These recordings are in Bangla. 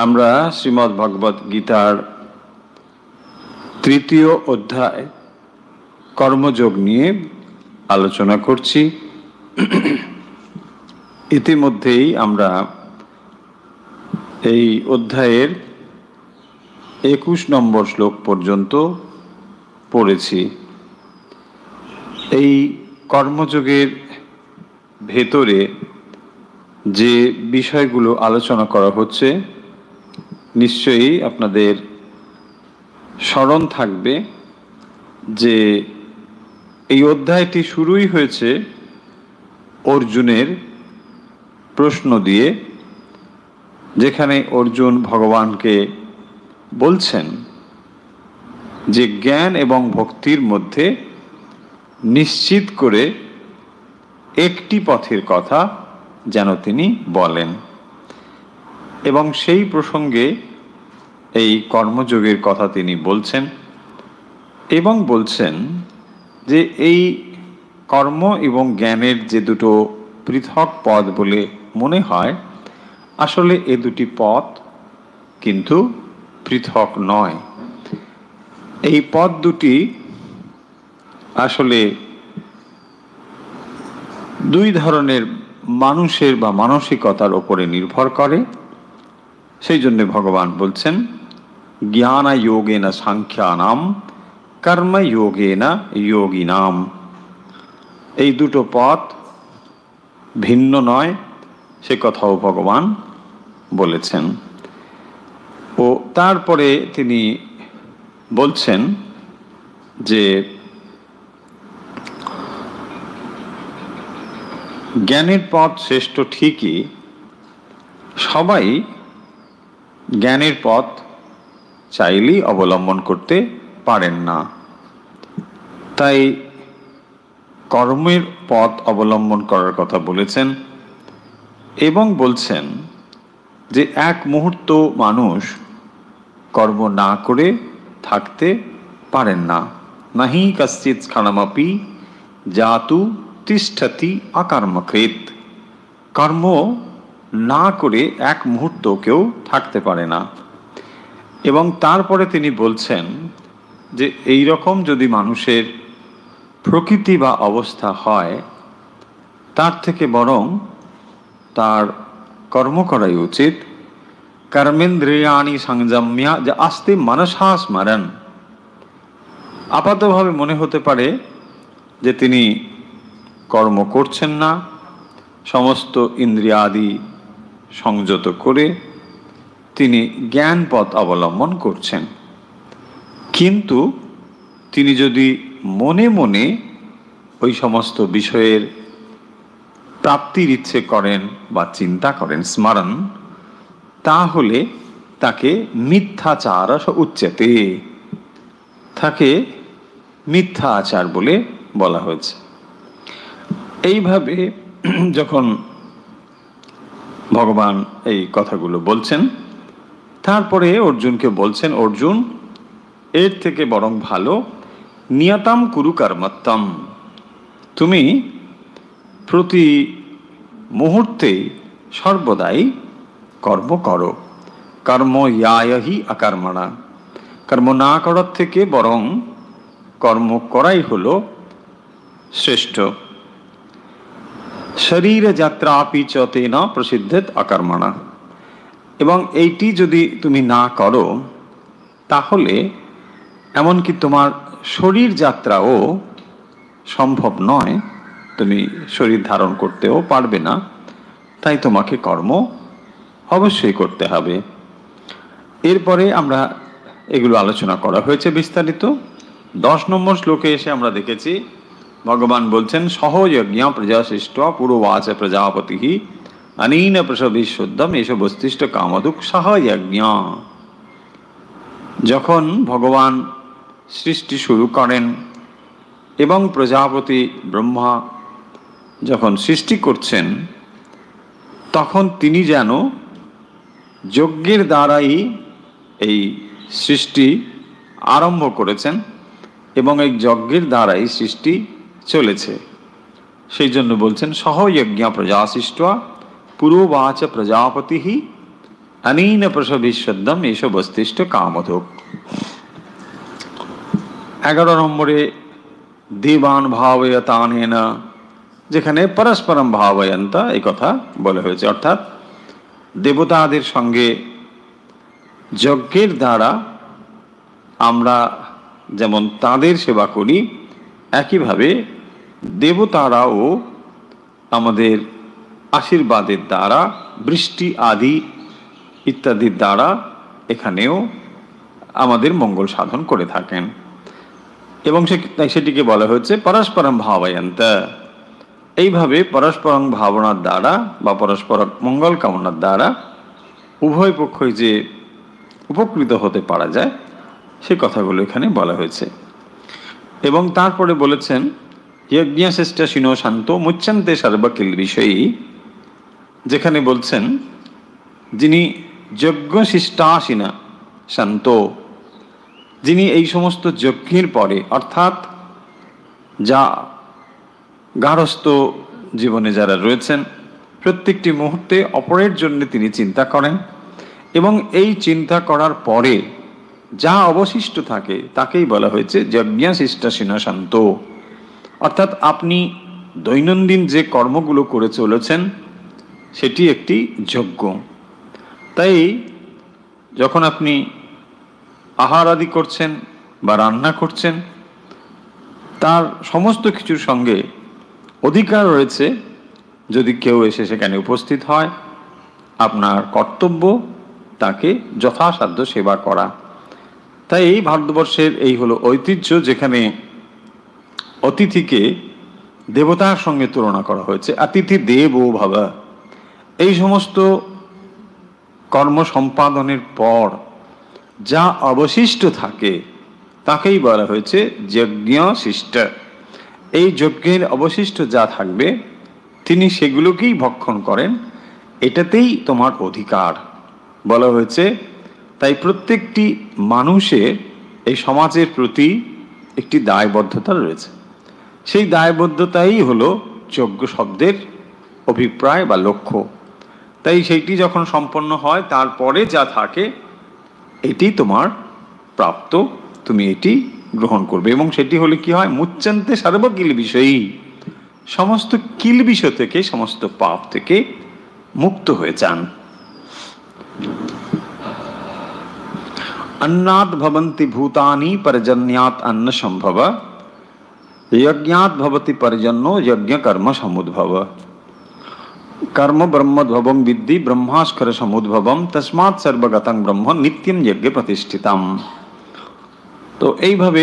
আমরা শ্রীমদ্ ভগবদ গীতার তৃতীয় অধ্যায় কর্মযোগ নিয়ে আলোচনা করছি। ইতিমধ্যেই আমরা এই অধ্যায়ের 21 নম্বর শ্লোক পর্যন্ত পড়েছি। এই কর্মযোগের ভেতরে যে বিষয়গুলো আলোচনা করা হচ্ছে নিশ্চয়ই আপনাদের স্মরণ থাকবে যে এই অধ্যায়টি শুরুই হয়েছে অর্জুনের প্রশ্ন দিয়ে, যেখানে অর্জুন ভগবানকে বলছেন যে জ্ঞান এবং ভক্তির মধ্যে নিশ্চিত করে একটি পথের কথা যেন তিনি বলেন, এবং সেই প্রসঙ্গে এই কর্মযোগের কথা তিনি বলছেন এবং বলছেন যে এই কর্ম এবং জ্ঞানের যে দুটো পৃথক পথ বলে মনে হয়, আসলে এ দুটি পথ কিন্তু পৃথক নয়। এই পথ দুটি আসলে দুই ধরনের মানুষের বা মানসিকতার ওপরে নির্ভর করে। সেই জন্য ভগবান বলছেন জ্ঞান যোগেন সাংখ্যানাম কর্ম যোগেন যোগিনাম। এই দুটো পথ ভিন্ন নয়, সে কথাও ভগবান বলেছেন। ও তারপরে তিনি বলছেন যে জ্ঞানের পথ শ্রেষ্ঠ ঠিকই, সবাই জ্ঞানের পথ চাইলেই অবলম্বন করতে পারেন না। তাই কর্মের পথ অবলম্বন করার কথা বলেছেন এবং বলছেন যে এক মুহূর্ত মানুষ কর্ম না করে থাকতে পারেন না। নাহি কশ্চিৎ ক্ষণমপি জাতু তিষ্ঠতি অকর্মকৃত। কর্ম না করে এক মুহূর্ত কেউ থাকতে পারে না। এবং তারপরে তিনি বলছেন যে এই রকম যদি মানুষের প্রকৃতি বা অবস্থা হয়, তার থেকে বরং তার কর্ম করাই উচিত। কর্মেন্দ্রিয়াণি সংযম্য যা আস্তে মনসা স্মরণ। আপাতভাবে মনে হতে পারে যে তিনি কর্ম করছেন না, সমস্ত ইন্দ্রিয়াদি সংযত করে তিনি জ্ঞান পথ অবলম্বন করছেন। কিন্তু তিনি যদি মনে মনে ওই সমস্ত বিষয়ের প্রাপ্তির ইচ্ছে করেন বা চিন্তা করেন, স্মরণ, তাহলে তাকে মিথ্যাচার উচ্যতে, তাকে মিথ্যা আচার বলে বলা হয়েছে। এইভাবে যখন ভগবান এই কথাগুলো বলছেন, তারপরে অর্জুনকে বলছেন, অর্জুন এর থেকে বরং ভালো নিয়তম কুরু কর্মত্তম। তুমি প্রতি মুহূর্তে সর্বদাই কর্ম করো। কর্ম ইয়াহি অকর্মণা। কর্ম না করার থেকে বরং কর্ম করাই হলো শ্রেষ্ঠ। শরীর যাত্রাপি চতে না প্রসিদ্ধেত অকর্মণা। এবং এইটি যদি তুমি না করো, তাহলে এমনকি তোমার শরীর যাত্রাও সম্ভব নয়, তুমি শরীর ধারণ করতেও পারবে না। তাই তোমাকে কর্ম অবশ্যই করতে হবে। এরপরে আমরা এগুলো আলোচনা করা হয়েছে বিস্তারিত। 10 নম্বর শ্লোকে এসে আমরা দেখেছি ভগবান বলছেন সহযজ্ঞ প্রজা সৃষ্ট পুরোবাচ প্রজাপতি অনীন প্রসবি শুদ্ধম এসব বস্তিষ্ঠ কামদুক সহযজ্ঞ। যখন ভগবান সৃষ্টি শুরু করেন এবং প্রজাপতি ব্রহ্মা যখন সৃষ্টি করছেন, তখন তিনি যেন যজ্ঞের দ্বারাই এই সৃষ্টি আরম্ভ করেছেন এবং এই যজ্ঞের দ্বারাই সৃষ্টি চলেছে। সেই জন্য বলছেন সহযজ্ঞ প্রজা সৃষ্ট পুরোবাচ প্রজাপতি अनीन प्रसभिष्यद्दम एष बस्तिष्ठ कामधुक्। 11 নম্বরে দেবান ভাবয়তানেন, যেখানে পরস্পরম ভাবয়ন্তা এই কথা বলা হয়েছে, অর্থাৎ দেবতাদের সঙ্গে যজ্ঞের দ্বারা আমরা যেমন তাদের সেবা করি, একইভাবে দেবতারাও আমাদের আশীর্বাদের দ্বারা, বৃষ্টি আদি ইত্যাদির দ্বারা এখানেও আমাদের মঙ্গল সাধন করে থাকেন। এবং সেটিকে বলা হয়েছে পরস্পরম ভাবয়ন্ত। এইভাবে পরস্পরম ভাবনার দ্বারা বা পরস্পর মঙ্গল কামনার দ্বারা উভয় পক্ষই যে উপকৃত হতে পারা যায় সে কথাগুলো এখানে বলা হয়েছে। এবং তারপরে বলেছেন যজ্ঞশ্রেষ্ঠ শিনো শান্ত মুচ্যন্তে সর্বকিল বিষয়ী, যেখানে বলছেন যিনি যজ্ঞশিষ্টাসিনা শান্ত, যিনি এই সমস্ত যজ্ঞের পরে অর্থাৎ যা গার্হস্থ্য জীবনে যারা রয়েছেন প্রত্যেকটি মুহূর্তে অপরের জন্য তিনি চিন্তা করেন, এবং এই চিন্তা করার পরে যা অবশিষ্ট থাকে তাকেই বলা হয়েছে যজ্ঞশিষ্টাসিনা শান্ত। অর্থাৎ আপনি দৈনন্দিন যে কর্মগুলো করে চলেছেন সেটি একটি যজ্ঞ। তাই যখন আপনি আহার আদি করছেন বা রান্না করছেন, তার সমস্ত কিছুর সঙ্গে অধিকার রয়েছে যদি কেউ এসে সেখানে উপস্থিত হয়, আপনার কর্তব্য তাকে যথাসাধ্য সেবা করা। তাই এই ভারতবর্ষের এই হলো ঐতিহ্য, যেখানে অতিথিকে দেবতার সঙ্গে তুলনা করা হয়েছে। অতিথি দেব ভব। এই সমস্ত কর্ম সম্পাদনের পর যা অবশিষ্ট থাকে তাকেই বলা হয়েছে যজ্ঞ শিষ্ট। এই যজ্ঞের অবশিষ্ট যা থাকবে তিনি সেগুলোকেই ভক্ষণ করেন, এটাতেই তোমার অধিকার বলা হয়েছে। তাই প্রত্যেকটি মানুষের এই সমাজের প্রতি একটি দায়বদ্ধতা রয়েছে। সেই দায়বদ্ধতাই হলো যজ্ঞ শব্দের অভিপ্রায় বা লক্ষ্য। তাই সেইটি যখন সম্পন্ন হয় তারপরে যা থাকে এটি তোমার প্রাপ্ত, তুমি এটি গ্রহণ করবে। এবং সেটি হলে কি হয়, মুচ্যন্তে সর্বকিল বিষয়ী, সমস্ত কিল বিষয় থেকে, সমস্ত পাপ থেকে মুক্ত হয়ে যান। अन्नात् भवन्ति भूतानि पर्जन्यात् अन्न संभव, यज्ञात् भवति पर्जन्यो यज्ञ कर्म समुद्भव, कर्म ब्रह्मोद्भवं विद्धि ब्रह्मास्कर समुद्भवम तस्मात् सर्वगतं ब्रह्म नित्यं यज्ञ प्रतिष्ठितम। তো এইভাবে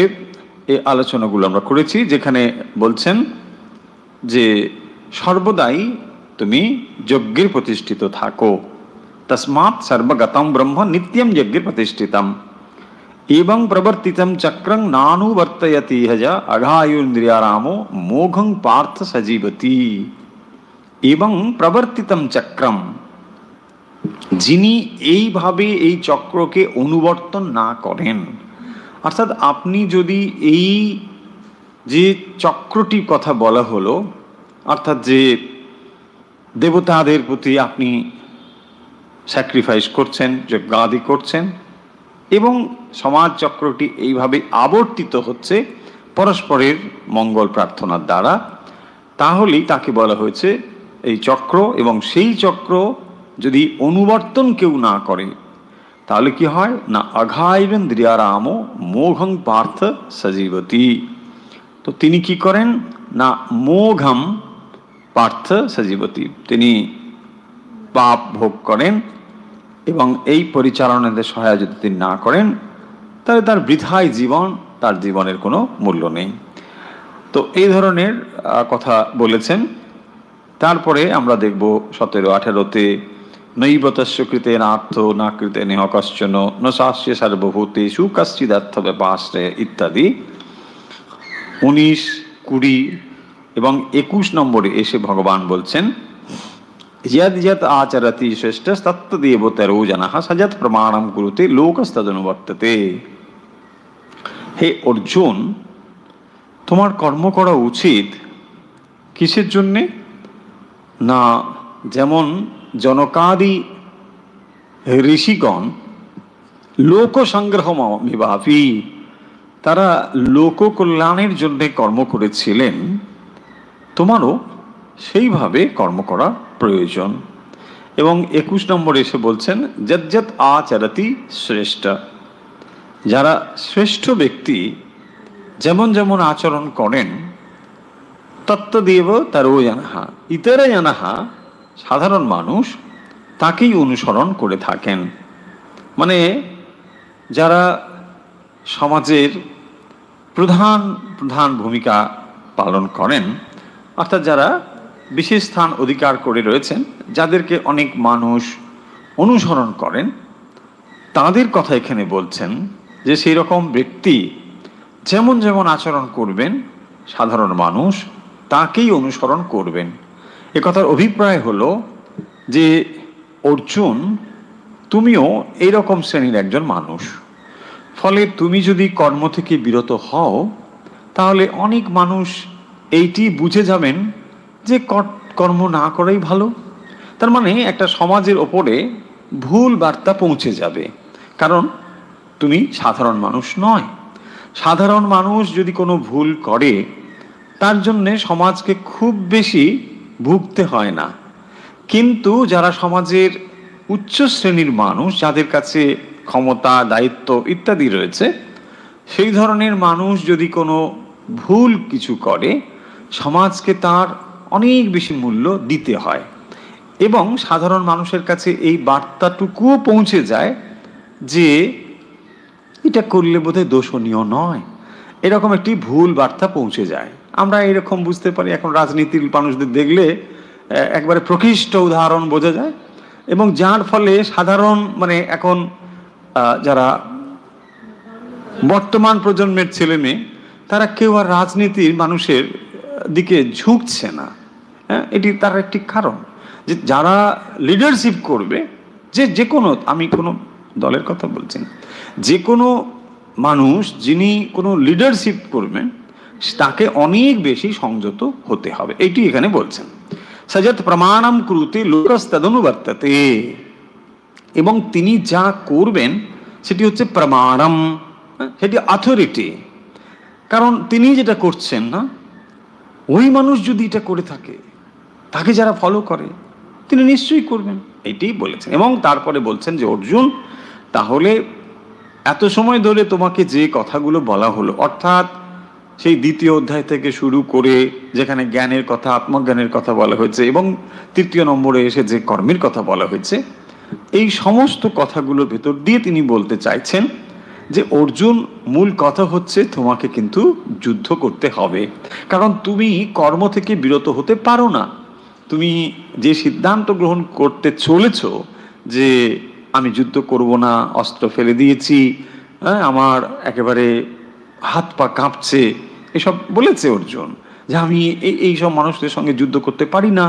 এই আলোচনাগুলো আমরা করেছি, যেখানে বলছেন যে সর্বদাই তুমি যজ্ঞের প্রতিষ্ঠিত থাকো। তস্মাৎ সর্বগতম ব্রহ্ম নিত্যম যজ্ঞে প্রতিষ্ঠিতম এবং প্রবর্তিতম চক্রং নানুবর্তয়তি হজ অঘায়ুন্দ্রিয়ারামো মোঘং পার্থ সজীবতি। এবং প্রবর্তিতম চক্রম, যিনি এইভাবে এই চক্রকে অনুবর্তন না করেন, অর্থাৎ আপনি যদি এই যে চক্রটির কথা বলা হলো, অর্থাৎ যে দেবতাদের প্রতি আপনি স্যাক্রিফাইস করছেন, যজ্ঞাদি করছেন, এবং সমাজ চক্রটি এইভাবে আবর্তিত হচ্ছে পরস্পরের মঙ্গল প্রার্থনার দ্বারা, তাহলেই তাকে বলা হয়েছে এই চক্র। এবং সেই চক্র যদি অনুবর্তন কেউ না করে তাহলে কি হয় না, অঘায়ুন্দ্রিয়ারাম মোঘং পার্থ সজীবতি। তো তিনি কি করেন না, মোঘম পার্থ সজীবতি, তিনি পাপ ভোগ করেন এবং এই পরিচালনাদের সহায়তা যদি তিনি না করেন তাহলে তার বৃথায় জীবন, তার জীবনের কোনো মূল্য নেই। তো এই ধরনের কথা বলেছেন। তারপরে আমরা দেখব 17-18-তে নৈবতস্য কৃতে নার্থ না কৃতে নেহ কশ্চন ন শাস্য সর্বভূতেষু কশ্চিদর্থ ব্যপাশ্রয় ইত্যাদি। 19, 20 এবং 21 নম্বরে এসে ভগবান বলছেন যদ যদ আচরতি শ্রেষ্ঠ তত্তদেবতরো জনঃ সযৎ প্রমাণম কুরুতে লোকস্তদনুবর্ততে। হে অর্জুন, তোমার কর্ম করা উচিত কিসের জন্যে না, যেমন জনকাদি ঋষিগণ লোক সংগ্রহমিবাপি, তারা লোক কল্যাণের জন্য কর্ম করেছিলেন, তোমারও সেইভাবে কর্ম করা প্রয়োজন। এবং 21 নম্বরে এসে বলছেন যজ্জত আচরতি শ্রেষ্ঠ, যারা শ্রেষ্ঠ ব্যক্তি যেমন যেমন আচরণ করেন, তত্ত্বদেব তারো জানাহা, ইতরে জানাহা, সাধারণ মানুষ তাকেই অনুসরণ করে থাকেন। মানে যারা সমাজের প্রধান প্রধান ভূমিকা পালন করেন, অর্থাৎ যারা বিশেষ স্থান অধিকার করে রয়েছেন, যাদেরকে অনেক মানুষ অনুসরণ করেন, তাদের কথা এখানে বলছেন যে সেই রকম ব্যক্তি যেমন যেমন আচরণ করবেন, সাধারণ মানুষ তাকেই অনুসরণ করবেন। এ কথার অভিপ্রায় হলো যে অর্জুন, তুমিও এইরকম শ্রেণীর একজন মানুষ। ফলে তুমি যদি কর্ম থেকে বিরত হও, তাহলে অনেক মানুষ এইটি বুঝে যাবেন যে কর্ম না করাই ভালো। তার মানে একটা সমাজের ওপরে ভুল বার্তা পৌঁছে যাবে, কারণ তুমি সাধারণ মানুষ নয়। সাধারণ মানুষ যদি কোনো ভুল করে, তার জন্যে সমাজকে খুব বেশি ভুগতে হয় না। কিন্তু যারা সমাজের উচ্চ শ্রেণীর মানুষ, যাদের কাছে ক্ষমতা, দায়িত্ব ইত্যাদি রয়েছে, সেই ধরনের মানুষ যদি কোনো ভুল কিছু করে, সমাজকে তার অনেক বেশি মূল্য দিতে হয়। এবং সাধারণ মানুষের কাছে এই বার্তাটুকুও পৌঁছে যায় যে এটা করলে বোধহয় দোষণীয় নয়, এরকম একটি ভুল বার্তা পৌঁছে যায়। আমরা এরকম বুঝতে পারি, এখন রাজনীতির মানুষদের দেখলে একবারে প্রকৃষ্ট উদাহরণ বোঝা যায়। এবং যার ফলে সাধারণ মানে এখন যারা বর্তমান প্রজন্মের ছেলে মেয়ে, তারা কেউ আর রাজনীতির মানুষের দিকে ঝুঁকছে না। হ্যাঁ, এটি তার একটি কারণ যে যারা লিডারশিপ করবে, যে কোনো, আমি কোনো দলের কথা বলছি না, যে কোনো মানুষ যিনি কোনো লিডারশিপ করবেন, তাকে অনেক বেশি সংযত হতে হবে, এইটি এখানে বলছেন। সজত প্রমাণম ক্রুতে লোকস্তদনুবর্ততে, এবং তিনি যা করবেন সেটি হচ্ছে প্রমাণম, সেটি অথরিটি। কারণ তিনি যেটা করছেন না, ওই মানুষ যদি এটা করে থাকে, তাকে যারা ফলো করে, তিনি নিশ্চয়ই করবেন, এইটাই বলেছেন। এবং তারপরে বলছেন যে অর্জুন, তাহলে এত সময় ধরে তোমাকে যে কথাগুলো বলা হলো, অর্থাৎ সেই 2য় অধ্যায় থেকে শুরু করে যেখানে জ্ঞানের কথা, আত্মজ্ঞানের কথা বলা হয়েছে, এবং 3য় নম্বরে এসে যে কর্মের কথা বলা হয়েছে, এই সমস্ত কথাগুলোর ভেতর দিয়ে তিনি বলতে চাইছেন যে অর্জুন, মূল কথা হচ্ছে তোমাকে কিন্তু যুদ্ধ করতে হবে। কারণ তুমি কর্ম থেকে বিরত হতে পারো না। তুমি যে সিদ্ধান্ত গ্রহণ করতে চলেছ যে আমি যুদ্ধ করব না, অস্ত্র ফেলে দিয়েছি, আমার একেবারে হাত পা কাঁপছে, এসব বলেছে অর্জুন, যে আমি এই সব মানুষদের সঙ্গে যুদ্ধ করতে পারি না,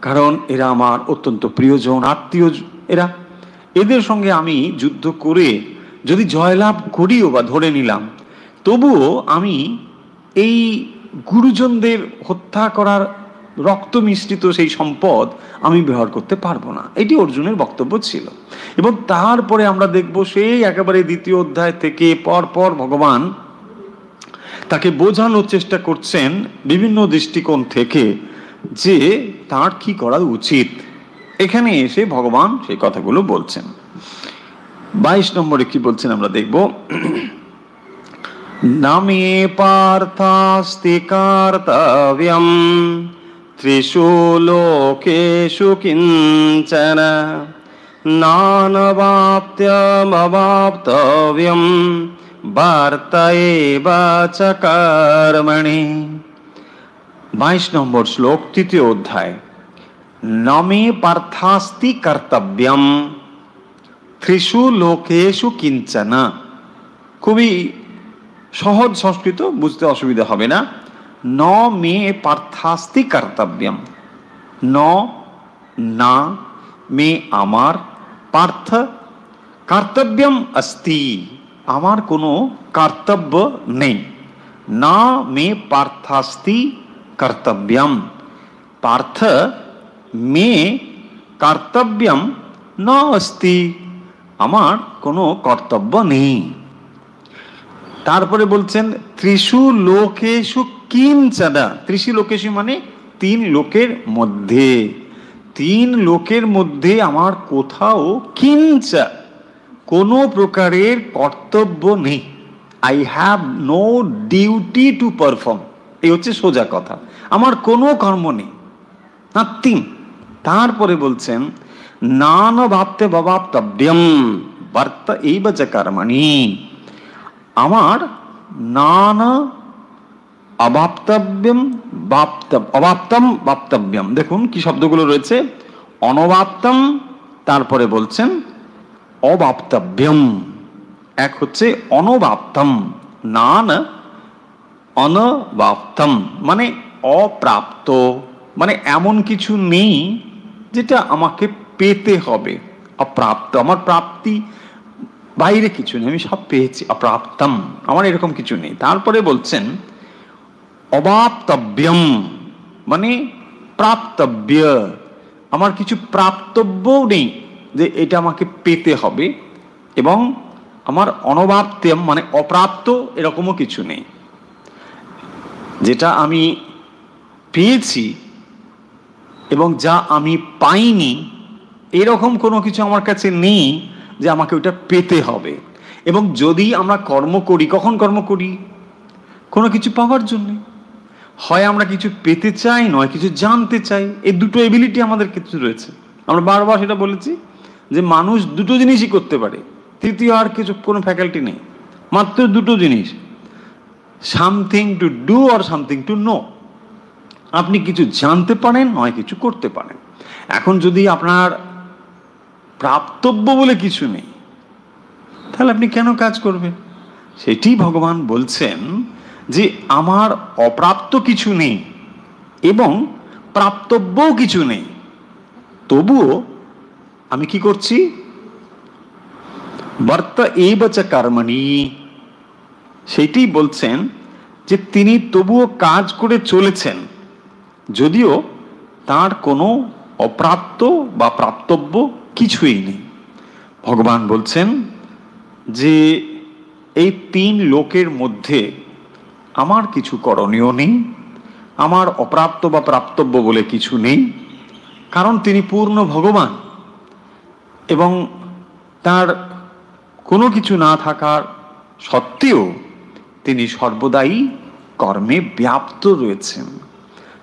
কারণ এরা আমার অত্যন্ত প্রিয়জন, আত্মীয় এরা, এদের সঙ্গে আমি যুদ্ধ করে যদি জয়লাভ করিও বা ধরে নিলাম, তবুও আমি এই গুরুজনদের হত্যা করার রক্ত মিশ্রিত সেই সম্পদ আমি ব্যবহার করতে পারবো না। এটি অর্জুনের বক্তব্য ছিল। এবং তারপরে আমরা দেখব সেই একেবারে 2য় অধ্যায় থেকে পরপর ভগবান তাকে বোঝানোর চেষ্টা করছেন বিভিন্ন দৃষ্টিকোণ থেকে যে তার কি করা উচিত। এখানে এসে ভগবান সেই কথাগুলো বলছেন। 22 নম্বরে কি বলছেন আমরা দেখব, নামে পার্থাস্তি কর্তব্যম ত্রিষু লোকেষু কিঞ্চন নানবাপ্ত্যমবাপ্তব্যম বার্ত এব চ কর্মণি। 22 নম্বর শ্লোক, 3য় অধ্যায়। নামে পার্থাস্তি কর্তব্যম ত্রিষু লোকেষু কিঞ্চন। খুবই সহজ সংস্কৃত, বুঝতে অসুবিধা হবে না। ন মে পার্থাস্তি কর্তব্যম, ন না, মে আমার, পার্থ কর্তব্যম অস্তি, আমার কোনো কর্তব্য নেই। না মে পার্থাস্তি কর্তব্যম, পার্থ মে কর্তব্যম ন অস্তি, আমার কোনো কর্তব্য নেই। তারপরে বলছেন ত্রিষু লোকেষু কিঞ্চনা। ত্রিষু লোকেষু মানে তিন লোকের মধ্যে, তিন লোকের মধ্যে আমার কোথাও কিঞ্চা কোনো প্রকারের কর্তব্য নেই। I have no duty to perform. এই হচ্ছে সোজা কথা, আমার কোনো কর্ম নেই, নাথিং। তারপরে বলছেন নান ভাবতে ভবাপ্তব্যম বর্ত এইব চ কর্মণি। আমার নানা অবাপ্তব্যম অবাপ্তম বাপ্তব্যম। দেখুন কি শব্দগুলো রয়েছে, অনবাপ্তম, তারপরে বলছেন অবাপ্তব্যম। এক হচ্ছে অনবাপ্তম, নান অনবাপ্তম মানে অপ্রাপ্ত, মানে এমন কিছু নেই যেটা আমাকে পেতে হবে। অপ্রাপ্ত, আমার প্রাপ্তি বাইরে কিছু নেই, আমি সব পেয়েছি। অপ্রাপ্তম, আমার এরকম কিছু নেই। তারপরে বলছেন অবাপ্তব্যম মানে প্রাপ্তব্য, আমার কিছু প্রাপ্তব্যও নেই যে এটা আমাকে পেতে হবে। এবং আমার অনবাপ্তম মানে অপ্রাপ্ত, এরকমও কিছু নেই। যেটা আমি পেয়েছি এবং যা আমি পাইনি, এরকম কোনো কিছু আমার কাছে নেই যে আমাকে ওটা পেতে হবে। এবং যদি আমরা কর্ম করি, কখন কর্ম করি? কোনো কিছু পাওয়ার জন্যে। হয় আমরা কিছু পেতে চাই, নয় কিছু জানতে চাই। এই দুটো এবিলিটি আমাদের কিছু রয়েছে। আমরা বারবার সেটা বলেছি যে মানুষ দুটো জিনিসই করতে পারে, তৃতীয় আর কিছু কোনো ফ্যাকাল্টি নেই, মাত্র দুটো জিনিস, সামথিং টু ডু আর সামথিং টু নো। আপনি কিছু জানতে পারেন, নয় কিছু করতে পারেন। এখন যদি আপনার প্রাপ্তব্য বলে কিছু নেই, তাহলে আপনি কেন কাজ করবেন? সেটি ভগবান বলছেন যে আমার অপ্রাপ্ত কিছু নেই এবং প্রাপ্তব্যও কিছু নেই, তবুও আমি কি করছি? বর্ত এইব চ কর্মণি। সেইটি বলছেন যে তিনি তবুও কাজ করে চলেছেন, যদিও তার কোনো অপ্রাপ্ত বা প্রাপ্তব্য কিছুই নেই। ভগবান বলছেন যে এই তিন লোকের মধ্যে আমার কিছু করণীয় নেই, আমার অপ্রাপ্ত বা প্রাপ্তব্য বলে কিছু নেই, কারণ তিনি পূর্ণ ভগবান এবং তার কোনো কিছু না থাকার সত্ত্বেও তিনি সর্বদাই কর্মে ব্যাপ্ত রয়েছেন।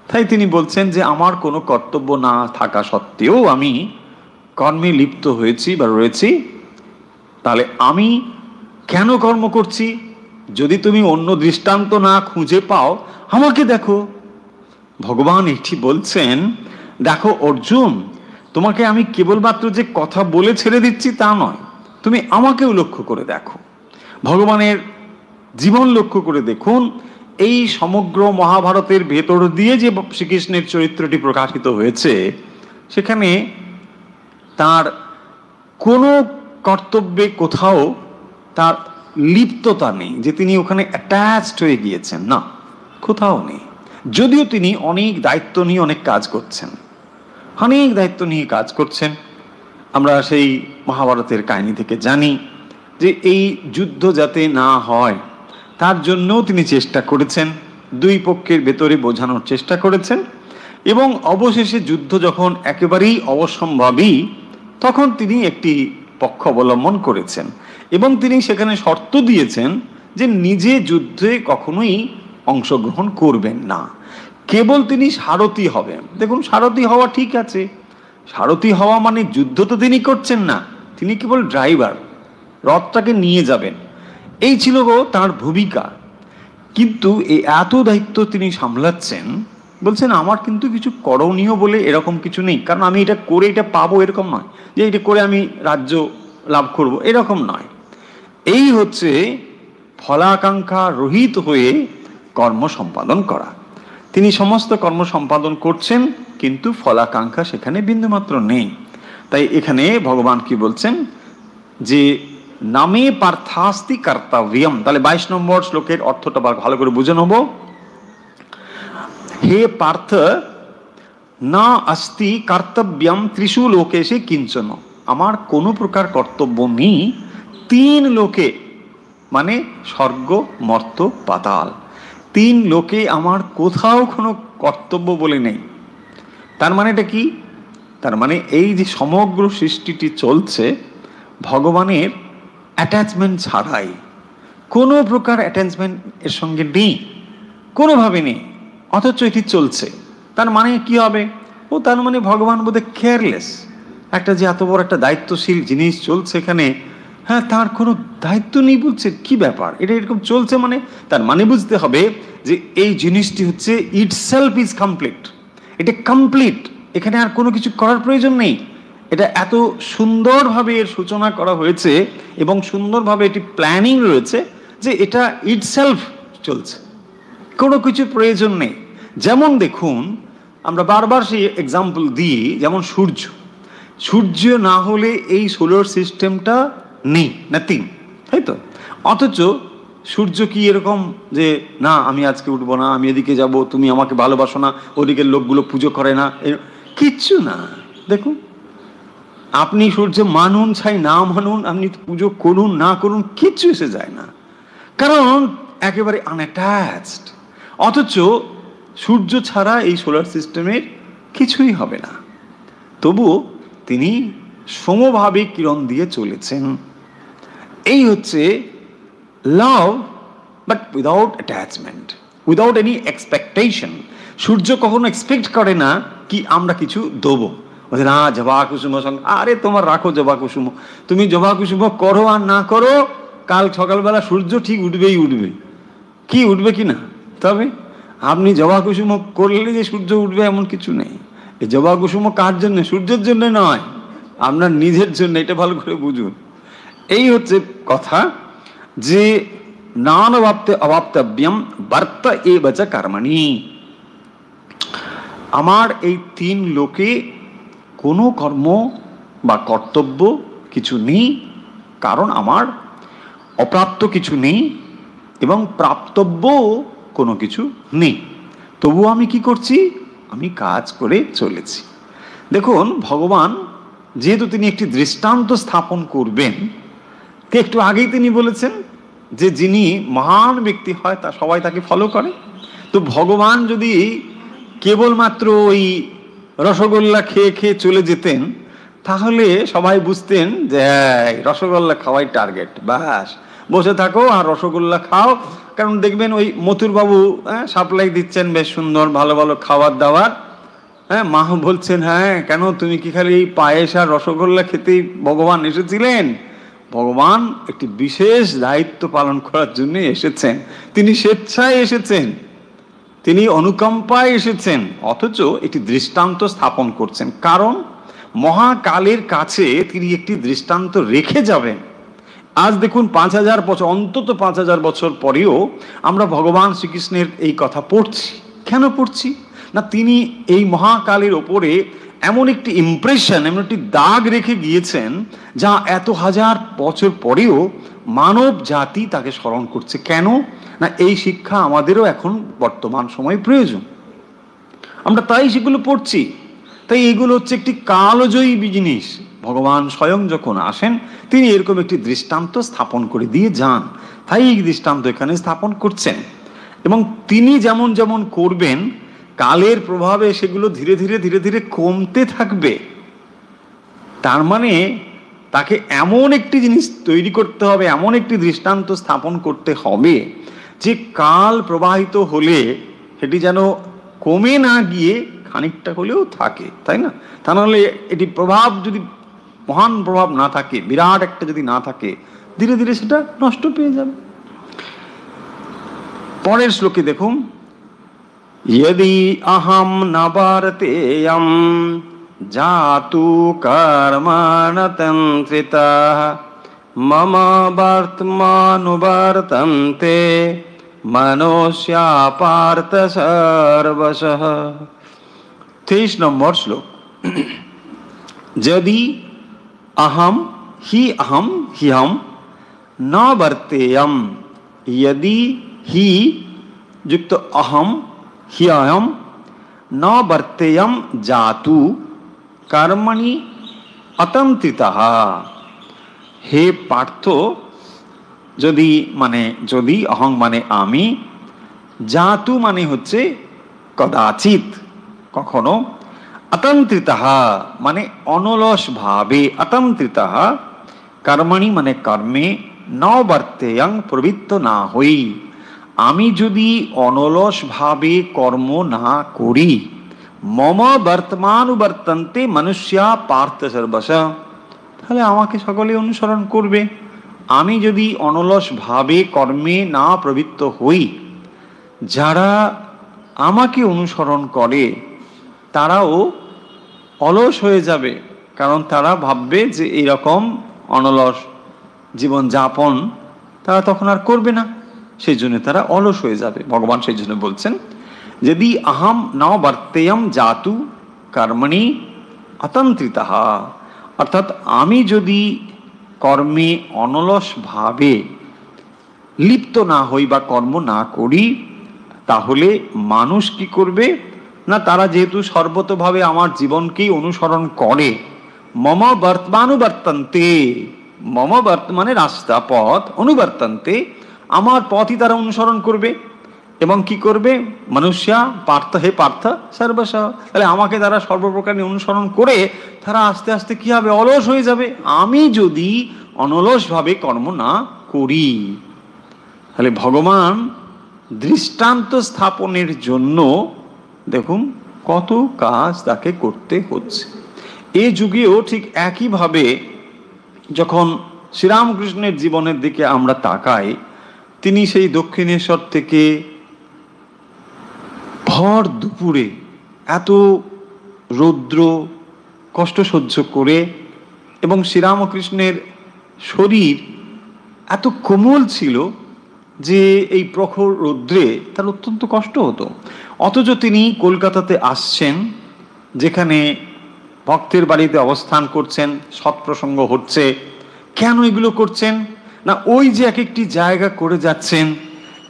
তাই তিনি বলছেন যে আমার কোনো কর্তব্য না থাকা সত্ত্বেও আমি কর্মে লিপ্ত হয়েছি বা রয়েছি। তাহলে আমি কেন কর্ম করছি? যদি তুমি অন্য দৃষ্টান্ত না খুঁজে পাও, আমাকে দেখো। ভগবান এটি বলছেন, দেখো অর্জুন, তোমাকে আমি কেবলমাত্র যে কথা বলে ছেড়ে দিচ্ছি তা নয়, তুমি আমাকেও লক্ষ্য করে দেখো, ভগবানের জীবন লক্ষ্য করে দেখুন। এই সমগ্র মহাভারতের ভেতর দিয়ে যে শ্রীকৃষ্ণের চরিত্রটি প্রকাশিত হয়েছে, সেখানে তার কোনো কর্তব্যে কোথাও তার লিপ্ততা নেই যে তিনি ওখানে অ্যাটাচড হয়ে গিয়েছেন, না, কোথাও নেই। যদিও তিনি অনেক দায়িত্ব নিয়ে অনেক কাজ করছেন, অনেক দায়িত্ব নিয়ে কাজ করছেন। আমরা সেই মহাভারতের কাহিনী থেকে জানি যে এই যুদ্ধ যাতে না হয় তার জন্যও তিনি চেষ্টা করেছেন, দুই পক্ষের ভেতরে বোঝানোর চেষ্টা করেছেন। এবং অবশেষে যুদ্ধ যখন একেবারেই অবশ্যম্ভাবী, তখন তিনি একটি পক্ষ অবলম্বন করেছেন এবং তিনি সেখানে শর্ত দিয়েছেন যে নিজে যুদ্ধে কখনোই অংশগ্রহণ করবেন না, কেবল তিনি সারথি হবেন। দেখুন, সারথি হওয়া ঠিক আছে, সারথি হওয়া মানে যুদ্ধ তো তিনি করছেন না, তিনি কেবল ড্রাইভার, রথটাকে নিয়ে যাবেন, এই ছিল তার ভূমিকা। কিন্তু এই এত দায়িত্ব তিনি সামলাচ্ছেন, বলছেন আমার কিন্তু কিছু করণীয় বলে এরকম কিছু নেই, কারণ আমি এটা করে এটা পাবো এরকম নয়, যে এটা করে আমি রাজ্য লাভ করব এরকম নয়। এই হচ্ছে ফলাকাঙ্ক্ষা রহিত হয়ে কর্ম সম্পাদন করা। তিনি সমস্ত কর্ম সম্পাদন করছেন, কিন্তু ফলাকাঙ্ক্ষা সেখানে বিন্দুমাত্র নেই। তাই এখানে ভগবান কি বলছেন যে নামে পার্থাস্তি কর্তব্যম। তাহলে 22 নম্বর শ্লোকের অর্থটা ভালো করে বুঝে নেব। হে পার্থ, না অস্তি কর্তব্যম ত্রিষু লোকেশে কিঞ্চন। আমার কোনো প্রকার কর্তব্য নেই তিন লোকে, মানে স্বর্গ, মর্ত, পাতাল, তিন লোকে আমার কোথাও কোনো কর্তব্য বলে নেই। তার মানেটা কি? তার মানে এই যে সমগ্র সৃষ্টিটি চলছে ভগবানের অ্যাটাচমেন্ট ছাড়াই, কোনো প্রকার অ্যাটাচমেন্ট এর সঙ্গে নেই, কোনোভাবে নেই, অথচ এটি চলছে। তার মানে কি হবে? ও তার মানে ভগবান বোধহয় কেয়ারলেস, একটা যে এত বড় একটা দায়িত্বশীল জিনিস চলছে এখানে, হ্যাঁ তার কোনো দায়িত্ব নেই বলছে, কি ব্যাপার এটা এরকম চলছে, মানে তার মানে বুঝতে হবে যে এই জিনিসটি হচ্ছে ইটসেলফ ইজ কমপ্লিট, এটা কমপ্লিট, এখানে আর কোনো কিছু করার প্রয়োজন নেই। এটা এত সুন্দরভাবে এর সূচনা করা হয়েছে এবং সুন্দরভাবে এটি প্ল্যানিং রয়েছে যে এটা ইটসেলফ চলছে, কোনো কিছু প্রয়োজন নেই। যেমন দেখুন, আমরা বারবার সেই এক্সাম্পল দিই, যেমন সূর্য, সূর্য না হলে এই সোলার সিস্টেমটা নেই, নাথিং, তাই তো? অথচ সূর্য কি এরকম যে না আমি আজকে উঠবো না, আমি এদিকে যাব, তুমি আমাকে ভালোবাসো না, ওদিকের লোকগুলো পুজো করে না, কিচ্ছু না। দেখুন, আপনি সূর্য মানুন চাই না মানুন, আপনি পুজো করুন না করুন, কিচ্ছু এসে যায় না, কারণ একেবারে আনঅ্যাটাচড। অথচ সূর্য ছাড়া এই সোলার সিস্টেমের কিছুই হবে না, তবুও তিনি সমভাবে কিরণ দিয়ে চলেছেন। এই হচ্ছে love, but without attachment, without any expectation. সূর্য কখনো এক্সপেক্ট করে না কি আমরা কিছু দেবো, বলছে না জবা কুসুম সঙ্গে, আরে তোমার রাখো জবা কুসুম, তুমি জবা কুসুম করো আর না করো, কাল সকালবেলা সূর্য ঠিক উঠবেই উঠবে, কি উঠবে কি না। তবে আপনি জবা কুসুম করলে যে সূর্য উঠবে এমন কিছু নেই। এই জবা কুসুম কার জন্য? সূর্যের জন্য নয়, আপনার নিজের জন্য, এটা ভালো করে বুঝুন। এই হচ্ছে কথা যে নানবাপ্তে অবাপ্তব্যম বর্ত এবচ কর্মণি, আমার এই তিন লোকে কোনো কর্ম বা কর্তব্য কিছু নেই, কারণ আমার অপ্রাপ্ত কিছু নেই এবং প্রাপ্তব্য কোনো কিছু নেই, তবু আমি কি করছি? আমি কাজ করে চলেছি। দেখুন, ভগবান যেহেতু তিনি একটি দৃষ্টান্ত স্থাপন করবেন, একটু আগেই তিনি বলেছেন যে যিনি মহান ব্যক্তি হয় তা সবাই তাকে ফলো করে। তো ভগবান যদি কেবলমাত্র ওই রসগোল্লা খেয়ে খেয়ে চলে যেতেন, তাহলে সবাই বুঝতেন যে রসগোল্লা খাওয়াই টার্গেট, ব্যাস বসে থাকো আর রসগোল্লা খাও। কারণ দেখবেন ওই মথুরবাবু সাপ্লাই দিচ্ছেন বেশ সুন্দর ভালো ভালো খাবার দাবার, হ্যাঁ মা বলছেন হ্যাঁ কেন তুমি কি খালি এই পায়েস আর রসগোল্লা খেতেই ভগবান এসেছিলেন? ভগবান একটি বিশেষ দায়িত্ব পালন করার জন্য এসেছেন, তিনি স্বেচ্ছায় এসেছেন, তিনি অনুকম্পায় এসেছেন, অথচ একটি দৃষ্টান্ত স্থাপন করছেন। কারণ মহাকালের কাছে তিনি একটি দৃষ্টান্ত রেখে যাবেন। আজ দেখুন 5000 বছর, অন্তত 5000 বছর পরেও আমরা ভগবান শ্রীকৃষ্ণের এই কথা পড়ছি। কেন পড়ছি না, তিনি এই মহাকালের ওপরে এমন একটি ইমপ্রেশন, এমন একটি দাগ রেখে গিয়েছেন যা এত হাজার বছর পরেও মানব জাতি তাকে স্মরণ করছে। কেন না, এই শিক্ষা আমাদেরও এখন বর্তমান সময় প্রয়োজন, আমরা তাই সেগুলো পড়ছি। তাই এগুলো হচ্ছে একটি কালজয়ী জিনিস। ভগবান স্বয়ং যখন আসেন তিনি এরকম একটি দৃষ্টান্ত স্থাপন করে দিয়ে যান, তাই এই দৃষ্টান্ত এখানে স্থাপন করছেন। এবং তিনি যেমন যেমন করবেন, কালের প্রভাবে সেগুলো ধীরে ধীরে ধীরে ধীরে কমতে থাকবে। তার মানে তাকে এমন একটি জিনিস তৈরি করতে হবে, এমন একটি দৃষ্টান্ত স্থাপন করতে হবে যে কাল প্রবাহিত হলে সেটি যেন কমে না গিয়ে খানিকটা হলেও থাকে, তাই না? তা নাহলে এটি প্রভাব যদি মহান প্রভাব না থাকে, বিরাট একটা যদি না থাকে, ধীরে ধীরে সেটা নষ্ট পেয়ে যাবে। পরের শ্লোকে দেখুন, यदि अहम न वर्तेयं जातु कर्मणतंत्रितः मम वर्तमानुवर्तन्ते मनुष्या पार्थ सर्वशः। 23 নম্বর শ্লোক। यदि अहम हि हम न वर्तेयम, यदि ही युक्त अहम ह्ययम न वर्तेयम जातु कर्मणि অতন্ত্রিতাহা। হে পার্থ, যদি অহং মানে আমি, জাতু মানে হচ্ছে কদাচিৎ কখনো, অতন্ত্রিতাহা মানে অনলস ভাবে, অতন্ত্রিতাহা কর্মণি মানে কর্মে, নবর্তেয়ং প্রবৃত্ত না হই, আমি যদি অনলস ভাবে কর্ম না করি, মম বর্তমানুবর্তন্তে মনুষ্যা পার্থ সর্বশ, তাহলে আমাকে সকলে অনুসরণ করবে। আমি যদি অনলস ভাবে কর্মে না প্রবৃত্ত হই, যারা আমাকে অনুসরণ করে তারাও অলস হয়ে যাবে, কারণ তারা ভাববে যে এইরকম অনলস জীবন যাপন তারা তখন আর করবে না, সেই জন্য তারা অলস হয়ে যাবে। ভগবান সেই জন্য বলছেন, যদি আহম ন বর্তেয়ম জাতু কর্মণি অতন্ত্রিতাহা, অর্থাৎ আমি যদি কর্মে অনলস ভাবে লিপ্ত না হই বা কর্ম না করি, তাহলে মানুষ কি করবে না, তারা যেহেতু সর্বতভাবে আমার জীবনকেই অনুসরণ করে, মম বর্তমানুবর্তন্তে, মম বর্তমানে রাস্তা পথ, অনুবর্তন্তে আমার পথই তারা অনুসরণ করবে। এবং কি করবে, মনুষ্যা পার্থ, হে পার্থ সর্বশ, তাহলে আমাকে তারা সর্বপ্রকার অনুসরণ করে তারা আস্তে আস্তে কি হবে, অলস হয়ে যাবে, আমি যদি অনলসভাবে কর্ম না করি। তাহলে ভগবান দৃষ্টান্ত স্থাপনের জন্য দেখুন কত কাজ তাকে করতে হচ্ছে। এ যুগেও ঠিক একইভাবে যখন শ্রীরামকৃষ্ণের জীবনের দিকে আমরা তাকাই, তিনি সেই দক্ষিণেশ্বর থেকে ভর দুপুরে এত রৌদ্র কষ্ট সহ্য করে, এবং শ্রীরামকৃষ্ণের শরীর এত কোমল ছিল যে এই প্রখর রৌদ্রে তার অত্যন্ত কষ্ট হতো, অথচ তিনি কলকাতাতে আসছেন, যেখানে ভক্তের বাড়িতে অবস্থান করছেন, সৎপ্রসঙ্গ হচ্ছে। কেন এগুলো করছেন না, ওই যে এক একটি জায়গা করে যাচ্ছেন,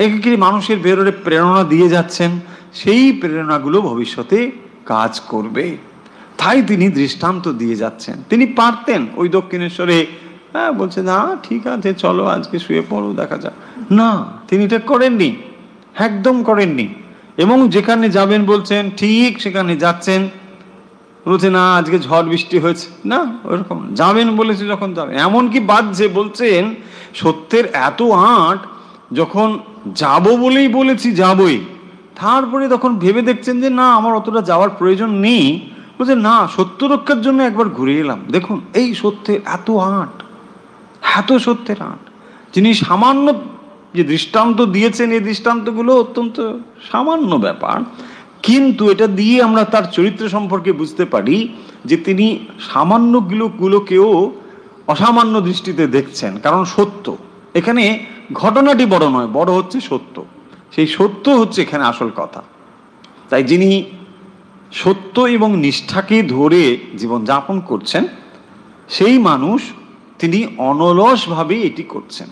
এক একটি মানুষের বেরোরে প্রেরণা দিয়ে যাচ্ছেন, সেই প্রেরণাগুলো ভবিষ্যতে কাজ করবে, তাই তিনি দৃষ্টান্ত দিয়ে যাচ্ছেন। তিনি পারতেন ওই দক্ষিণেশ্বরে বলছে না ঠিক আছে চলো আজকে শুয়ে পড়ো দেখা যাক, না তিনি এটা করেননি, একদম করেননি। এবং যেখানে যাবেন বলছেন ঠিক সেখানে যাচ্ছেন, বলছে না আজকে ঝড় বৃষ্টি হয়েছে, না ওরকম যাবেন বলেছে যখন যাবেন, এমনকি বাজছে বলছেন সত্যের এত আঁট, যখন যাব বলেই বলেছি যাবই, তারপরে তখন ভেবে দেখছেন যে না আমার অতটা যাওয়ার প্রয়োজন নেই, বলছে না সত্য রক্ষার জন্য একবার ঘুরে এলাম। দেখুন এই সত্যের এত আঁট, এত সত্যের আঁট। যিনি সামান্য যে দৃষ্টান্ত দিয়েছেন, এই দৃষ্টান্তগুলো অত্যন্ত সামান্য ব্যাপার, কিন্তু এটা দিয়ে আমরা তার চরিত্র সম্পর্কে বুঝতে পারি যে তিনি সামান্যগুলোকেও অসামান্য দৃষ্টিতে দেখছেন, কারণ সত্য এখানে ঘটনাটি বড় নয়, বড় হচ্ছে সত্য, সেই সত্য হচ্ছে এখানে আসল কথা। তাই যিনি সত্য এবং নিষ্ঠাকে ধরে জীবনযাপন করছেন সেই মানুষ, তিনি অনলসভাবে এটি করছেন,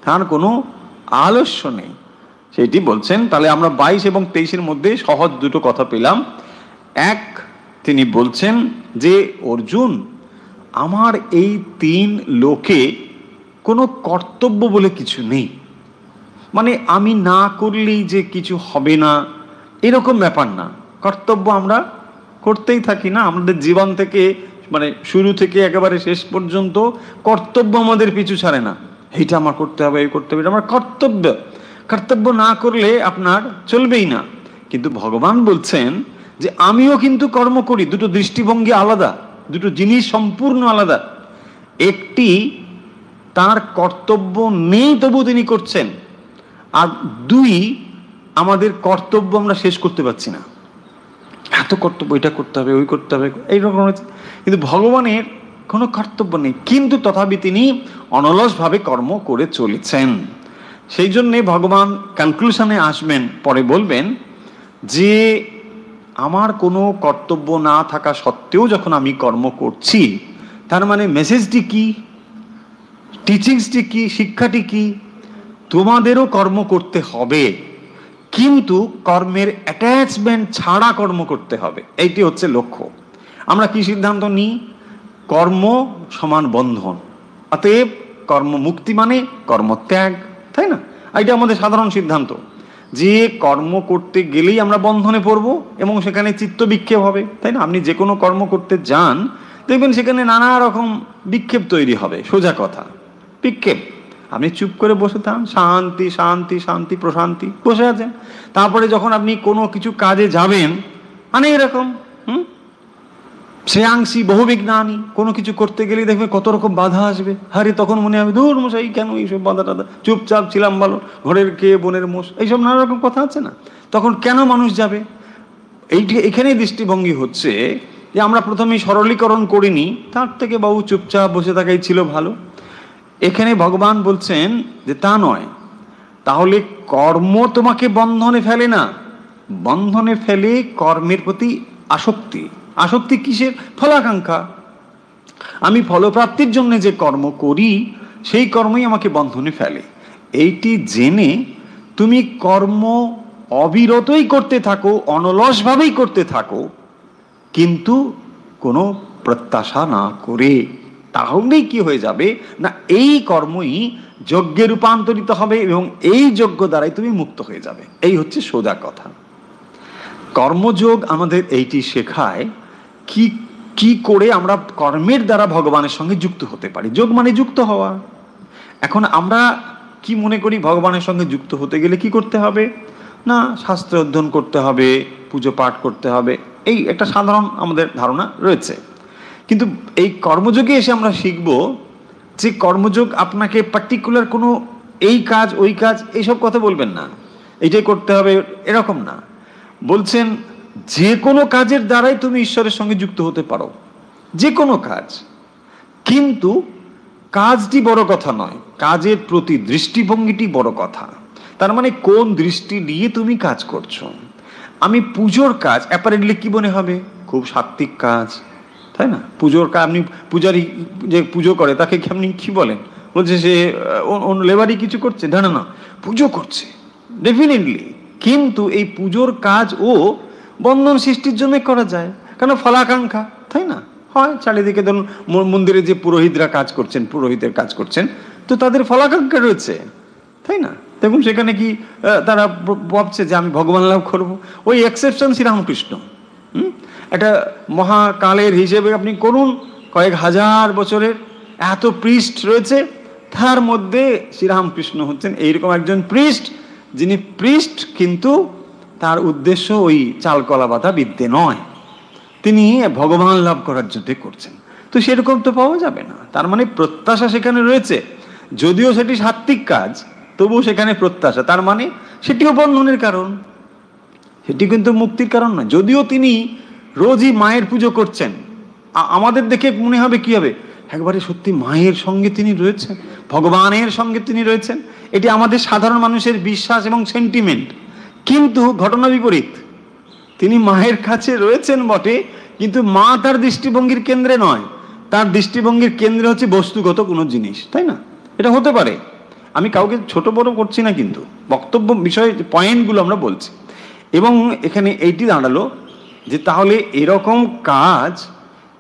তার কোনো আলস্য নেই, সেটি বলছেন। তাহলে আমরা 22 এবং 23-এর মধ্যে সহজ দুটো কথা পেলাম। এক, তিনি বলছেন যে অর্জুন, আমার এই 3 লোকে কোনো কর্তব্য বলে কিছু নেই, মানে আমি না করলেই যে কিছু হবে না এরকম ব্যাপার না, কর্তব্য আমরা করতেই থাকি না, আমাদের জীবন থেকে মানে শুরু থেকে একেবারে শেষ পর্যন্ত কর্তব্য আমাদের পিছু ছাড়ে না, এইটা আমার করতে হবে, এই করতে হবে, এটা আমার কর্তব্য, কর্তব্য না করলে আপনার চলবেই না। কিন্তু ভগবান বলছেন যে আমিও কিন্তু কর্ম করি, দুটো দৃষ্টিভঙ্গি আলাদা, দুটো জিনিস সম্পূর্ণ আলাদা। একটি তার কর্তব্য নেই তবু তিনি করছেন, আর 2 আমাদের কর্তব্য আমরা শেষ করতে পারছি না, এত কর্তব্য, এটা করতে হবে ওই করতে হবে এইরকম হচ্ছে। কিন্তু ভগবানের কোনো কর্তব্য নেই, কিন্তু তথাপি তিনি অনলসভাবে কর্ম করে চলেছেন। সেই জন্যে ভগবান কনক্লুশনে আসবেন, পরে বলবেন যে আমার কোনো কর্তব্য না থাকা সত্ত্বেও যখন আমি কর্ম করছি, তার মানে মেসেজটি কি, টিচিংসটি কি, শিক্ষাটি কি, তোমাদেরও কর্ম করতে হবে, কিন্তু কর্মের অ্যাটাচমেন্ট ছাড়া কর্ম করতে হবে, এইটি হচ্ছে লক্ষ্য। আমরা কি সিদ্ধান্ত নিই, কর্ম সমান বন্ধন, অতএব কর্মমুক্তি মানে কর্মত্যাগ, তাই না? এটা আমাদের সাধারণ সিদ্ধান্ত যে কর্ম করতে গেলেই আমরা বন্ধনে পড়ব এবং সেখানে চিত্ত বিক্ষেপ হবে, তাই না? আপনি যে কোনো কর্ম করতে যান দেখবেন সেখানে নানা রকম বিক্ষেপ তৈরি হবে, সোজা কথা বিক্ষেপ। আপনি চুপ করে বসে থান, শান্তি শান্তি শান্তি প্রশান্তি বসে আছেন, তারপরে যখন আপনি কোনো কিছু কাজে যাবেন মানে এরকম শ্রেয়াংশী বহুবিঘ্নানি, কোনো কিছু করতে গেলে দেখবে কত রকম বাধা আসবে, আরে তখন মনে হবে দূর মশাই কেন এইসব বাধা টাধা, চুপচাপ ছিলাম ভালো, ঘরের কে বোনের মোষ, এইসব নানা রকম কথা আছে না? তখন কেন মানুষ যাবে? এখানেই দৃষ্টিভঙ্গি হচ্ছে যে আমরা প্রথমেই সরলীকরণ করিনি, তার থেকে বাবু চুপচাপ বসে থাকাই ছিল ভালো। এখানে ভগবান বলছেন যে তা নয়, তাহলে কর্ম তোমাকে বন্ধনে ফেলে না, বন্ধনে ফেলে কর্মের প্রতি আসক্তি। আসক্তি কিসের? ফলাকাঙ্ক্ষা। আমি ফলপ্রাপ্তির জন্য যে কর্ম করি সেই কর্মই আমাকে বন্ধনে ফেলে। এইটি জেনে তুমি কর্ম অবিরতই করতে থাকো, অনলসভাবেই করতে থাকো, কিন্তু কোনো প্রত্যাশা না করে, তাহলেই কি হয়ে যাবে না এই কর্মই যজ্ঞে রূপান্তরিত হবে এবং এই যজ্ঞ দ্বারাই তুমি মুক্ত হয়ে যাবে। এই হচ্ছে সোজা কথা। কর্মযোগ আমাদের এইটি শেখায় কি কি করে আমরা কর্মের দ্বারা ভগবানের সঙ্গে যুক্ত হতে পারি। যোগ মানে যুক্ত হওয়া। এখন আমরা কি মনে করি ভগবানের সঙ্গে যুক্ত হতে গেলে কি করতে হবে? না, শাস্ত্র অধ্যয়ন করতে হবে, পুজো পাঠ করতে হবে, এই একটা সাধারণ আমাদের ধারণা রয়েছে। কিন্তু এই কর্মযোগে এসে আমরা শিখব যে কর্মযোগ আপনাকে পার্টিকুলার কোনো এই কাজ ওই কাজ এইসব কথা বলবেন না, এইটাই করতে হবে এরকম না। বলছেন যে কোনো কাজের দ্বারাই তুমি ঈশ্বরের সঙ্গে যুক্ত হতে পারো, যে কোনো কাজ, কিন্তু কাজটি বড় কথা নয়, কাজের প্রতি দৃষ্টিভঙ্গিটি বড় কথা। তার মানে কোন দৃষ্টি নিয়ে তুমি কাজ করছো। আমি পুজোর কাজ অ্যাপারেন্টলি কি মনে হবে? খুব সাত্বিক কাজ, তাই না? পুজোর কাজ, আপনি পূজারি যে পুজো করে তাকে আপনি কি বলেন? বলছে সে অন্য লেবারই কিছু করছে, না না না, পুজো করছে ডেফিনেটলি। কিন্তু এই পুজোর কাজ ও বন্ধন সৃষ্টির জন্য করা যায়, কারণ ফলাকাঙ্ক্ষা, তাই না? হয় চারিদিকে ধরুন মন্দিরে যে পুরোহিতরা কাজ করছেন, পুরোহিতের কাজ করছেন, তো তাদের ফলাকাঙ্ক্ষা রয়েছে, তাই না? দেখুন সেখানে কি তারা ভাবছে যে আমি ভগবান লাভ করবো। ওই এক্সেপশন শ্রীরামকৃষ্ণ, একটা মহাকালের হিসেবে আপনি করুন, কয়েক হাজার বছরের এত প্রিস্ট রয়েছে, তার মধ্যে শ্রীরামকৃষ্ণ হচ্ছেন এইরকম একজন প্রিস্ট, যিনি প্রিস্ট কিন্তু তার উদ্দেশ্য ওই চালকলা বাধা বিদ্যে নয়, তিনি ভগবান লাভ করার জন্য করছেন। তো সেরকম তো পাওয়া যাবে না। তার মানে প্রত্যাশা সেখানে রয়েছে, যদিও সেটি সাত্বিক কাজ, তবুও সেখানে প্রত্যাশা। তার মানে সেটিও বন্ধনের কারণ, সেটি কিন্তু মুক্তির কারণ নয়। যদিও তিনি রোজই মায়ের পুজো করছেন, আমাদের দেখে মনে হবে কি হবে, একবারে সত্যি মায়ের সঙ্গে তিনি রয়েছেন, ভগবানের সঙ্গে তিনি রয়েছেন, এটি আমাদের সাধারণ মানুষের বিশ্বাস এবং সেন্টিমেন্ট। কিন্তু ঘটনা বিপরীত, তিনি মায়ের কাছে রয়েছেন বটে, কিন্তু মা তার দৃষ্টিভঙ্গির কেন্দ্রে নয়, তার দৃষ্টিভঙ্গির কেন্দ্রে হচ্ছে বস্তুগত কোনো জিনিস, তাই না? এটা হতে পারে, আমি কাউকে ছোট বড় করছি না, কিন্তু বক্তব্য বিষয় পয়েন্টগুলো আমরা বলছি। এবং এখানে এইটি দাঁড়ালো যে তাহলে এরকম কাজ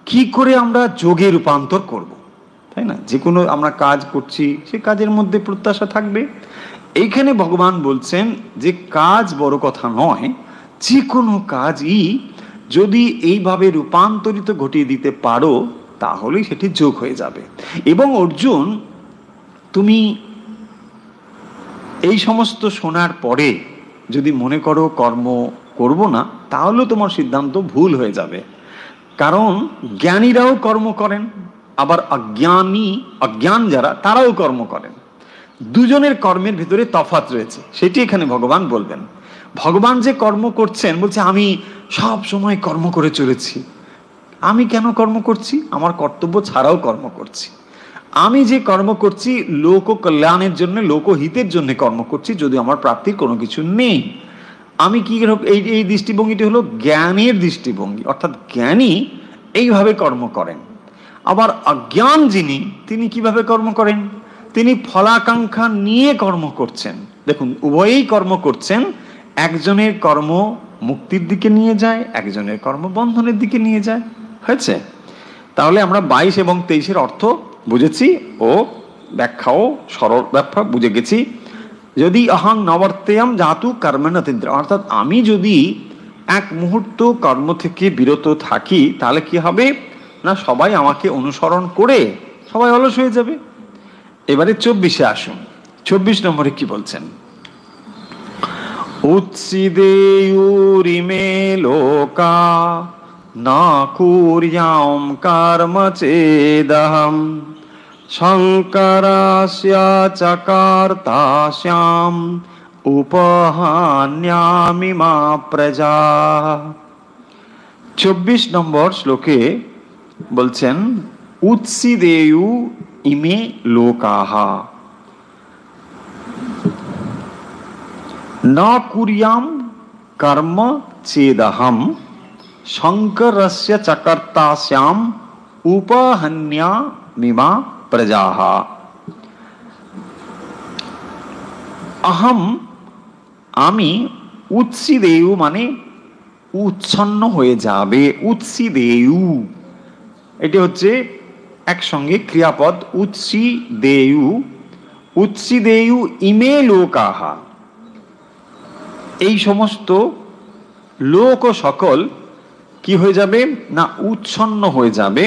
কি করে আমরা যোগে রূপান্তর করব, তাই না? যে কোনো আমরা কাজ করছি সে কাজের মধ্যে প্রত্যাশা থাকবে। এইখানে ভগবান বলছেন যে কাজ বড় কথা নয়, যে কোনো কাজই যদি এইভাবে রূপান্তরিত ঘটিয়ে দিতে পারো তাহলেই সেটি যোগ হয়ে যাবে। এবং অর্জুন, তুমি এই সমস্ত শোনার পরে যদি মনে করো কর্ম করব না, তাহলেও তোমার সিদ্ধান্ত ভুল হয়ে যাবে। কারণ জ্ঞানীরাও কর্ম করেন, আবার অজ্ঞান যারা তারাও কর্ম করেন। দুজনের কর্মের ভিতরে তফাৎ রয়েছে, সেটি এখানে ভগবান বলবেন। ভগবান যে কর্ম করছেন, বলছে আমি সব সময় কর্ম করে চলেছি। আমি কেন কর্ম করছি? আমার কর্তব্য ছাড়াও কর্ম করছি। আমি যে কর্ম করছি লোক কল্যাণের জন্য, লোকহিতের জন্য কর্ম করছি, যদি আমার প্রাপ্তির কোনো কিছু নেই। আমি কি এই দৃষ্টিভঙ্গিটি হলো জ্ঞানের দৃষ্টিভঙ্গি, অর্থাৎ জ্ঞানী এইভাবে কর্ম করেন। আবার অজ্ঞান যিনি, তিনি কিভাবে কর্ম করেন? তিনি ফলাকাঙ্ক্ষা নিয়ে কর্ম করছেন। দেখুন, উভয়েই কর্ম করছেন, একজনের কর্ম মুক্তির দিকে নিয়ে যায়, একজনের কর্ম বন্ধনের দিকে নিয়ে যায়। হয়েছে? তাহলে আমরা 22 এবং 23-এর অর্থ বুঝেছি ও ব্যাখ্যাও সরল ব্যাখ্যা বুঝে গেছি। যদি অহং নবর্তেয়ম জাতু কর্মেণ তিন্দ্র, অর্থাৎ আমি যদি এক মুহূর্ত কর্ম থেকে বিরত থাকি তাহলে কি হবে না, সবাই আমাকে অনুসরণ করে সবাই অলস হয়ে যাবে। এবারে 24-এ আসুন। 24 নম্বরে কি বলছেন? উৎসিদেয়ুরিমে লোকা না কুর্যাম কর্ম চেদহম শঙ্করাস্য চকার্তাস্যাম উপহান্যামিমা প্রজা। 24 নম্বর শ্লোকে বলছেন উৎসিদেয়ু ইমে লোকাহা ন কুর্যাম কর্ম চেদহম শঙ্করস্য চকর্তাস্যাম উপহন্যামিমা প্রজাঃ। অহম আমি, উৎসিদেয়ু মানে উচ্ছন্ন হয়ে যাবে, উৎসিদেয়ু এটি হচ্ছে একসঙ্গে ক্রিয়াপদ উৎসিদেয়ু। উৎসিদেয়ু ইমে লোকাহা, এই সমস্ত লোক ও সকল কি হয়ে যাবে না উচ্ছন্ন হয়ে যাবে।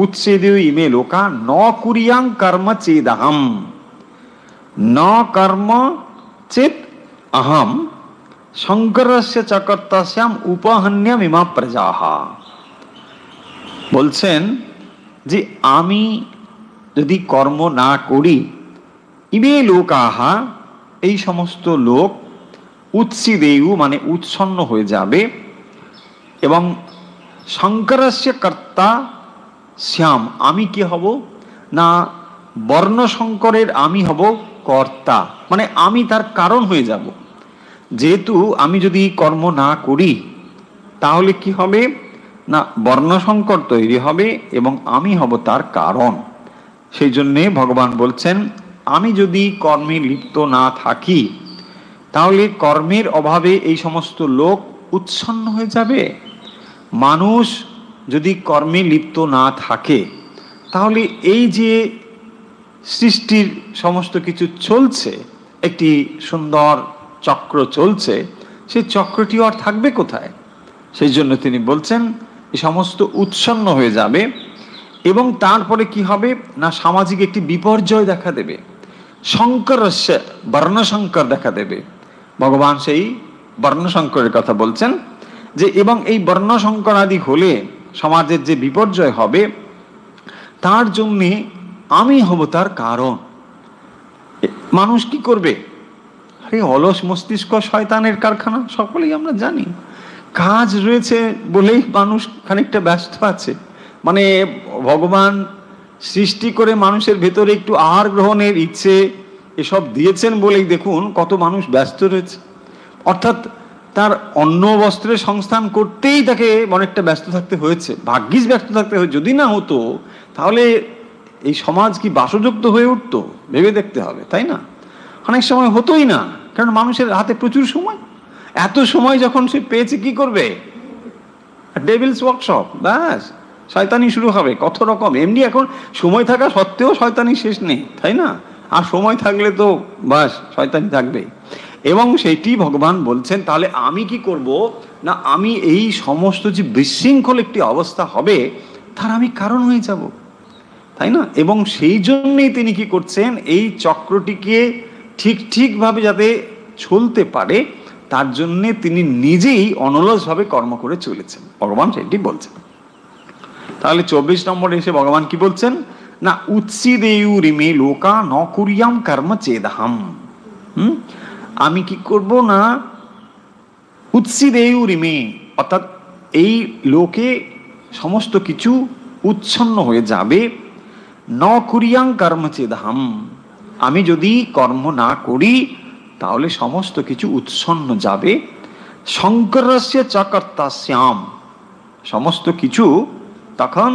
উৎসিদেয়ু ইমে লোকা ন কুর্যাং কর্ম চেদহম, ন কর্ম চেত অহম শঙ্করস্য চকর্তাস্যাম উপহন্যামিমা প্রজাঃ। বলছেন যে আমি যদি কর্ম না করি, ইমে লোকাহা এই সমস্ত লোক, উৎসিদেয়ু মানে উচ্ছন্ন হয়ে যাবে, এবং শঙ্করস্য কর্তা শ্যাম আমি কি হব না বর্ণশঙ্করের আমি হব কর্তা, মানে আমি তার কারণ হয়ে যাব। যেহেতু আমি যদি কর্ম না করি তাহলে কি হবে না বর্ণশঙ্কর তৈরি হবে এবং আমি হব তার কারণ। সেই জন্যে ভগবান বলছেন আমি যদি কর্মে লিপ্ত না থাকি তাহলে কর্মের অভাবে এই সমস্ত লোক উচ্ছন্ন হয়ে যাবে। মানুষ যদি কর্মে লিপ্ত না থাকে তাহলে এই যে সৃষ্টির সমস্ত কিছু চলছে, একটি সুন্দর চক্র চলছে, সেই চক্রটি আর থাকবে কোথায়? সেই জন্য তিনি বলছেন এই সমস্ত উচ্ছন্ন হয়ে যাবে এবং তারপরে কি হবে না সামাজিক একটি বিপর্যয় দেখা দেবে, শঙ্করস্য বর্ণশঙ্কর দেখা দেবে। ভগবান সেই বর্ণশঙ্করের কথা বলছেন যে এবং এই বর্ণশঙ্কর আদি হলে সমাজের যে বিপর্যয় হবে তার জন্যে আমি হব তার কারণ। মানুষ কি করবে? আরে অলস মস্তিষ্ক শয়তানের কারখানা, সকলেই আমরা জানি। কাজ রয়েছে বলেই মানুষ খানিকটা ব্যস্ত আছে। মানে ভগবান সৃষ্টি করে মানুষের ভেতরে একটু আহার গ্রহণের ইচ্ছে এসব দিয়েছেন বলেই দেখুন কত মানুষ ব্যস্ত রয়েছে। অর্থাৎ তার অন্ন বস্ত্রের সংস্থান করতেই তাকে অনেকটা ব্যস্ত থাকতে হয়েছে, ভাগ্যিস ব্যস্ত থাকতে হয়েছে। যদি না হতো তাহলে এই সমাজ কি বাসযোগ্য হয়ে উঠতো? ভেবে দেখতে হবে, তাই না? অনেক সময় হতোই না, কারণ মানুষের হাতে প্রচুর সময়। এত সময় যখন সে পেয়েছে কি করবে? ডেভিলস ওয়ার্কশপ, ব্যাস শয়তানি শুরু হবে কত রকম। এমনি এখন সময় থাকা সত্ত্বেও শয়তানি শেষ নেই, তাই না? আর সময় থাকলে তো বাস শয়তানি থাকবেই। এবং সেইটি ভগবান বলছেন তাহলে আমি কি করব না আমি এই সমস্ত যে বিশৃঙ্খল একটি অবস্থা হবে তার আমি কারণ হয়ে যাব, তাই না? এবং সেই জন্যই তিনি কি করছেন এই চক্রটিকে ঠিকভাবে যাতে চলতে পারে তার জন্যে তিনি নিজেই অনলসভাবে কর্ম করে চলেছেন। ভগবান সেটি বলছেন। তাহলে 24 নম্বরে এসে ভগবান কি বলছেন না উৎসিদেয়ুরিমে লোকা ন কুর্যাম কর্ম চেদহম। আমি কি করব না উৎসিদেয়ুরিমে, অর্থাৎ এই লোকে সমস্ত কিছু উচ্ছন্ন হয়ে যাবে। ন কুর্যাং কর্ম চেদহম, আমি যদি কর্ম না করি তাহলে সমস্ত কিছু উচ্ছন্ন যাবে। শঙ্করস্য চকর্তাস্যাম, সমস্ত কিছু তখন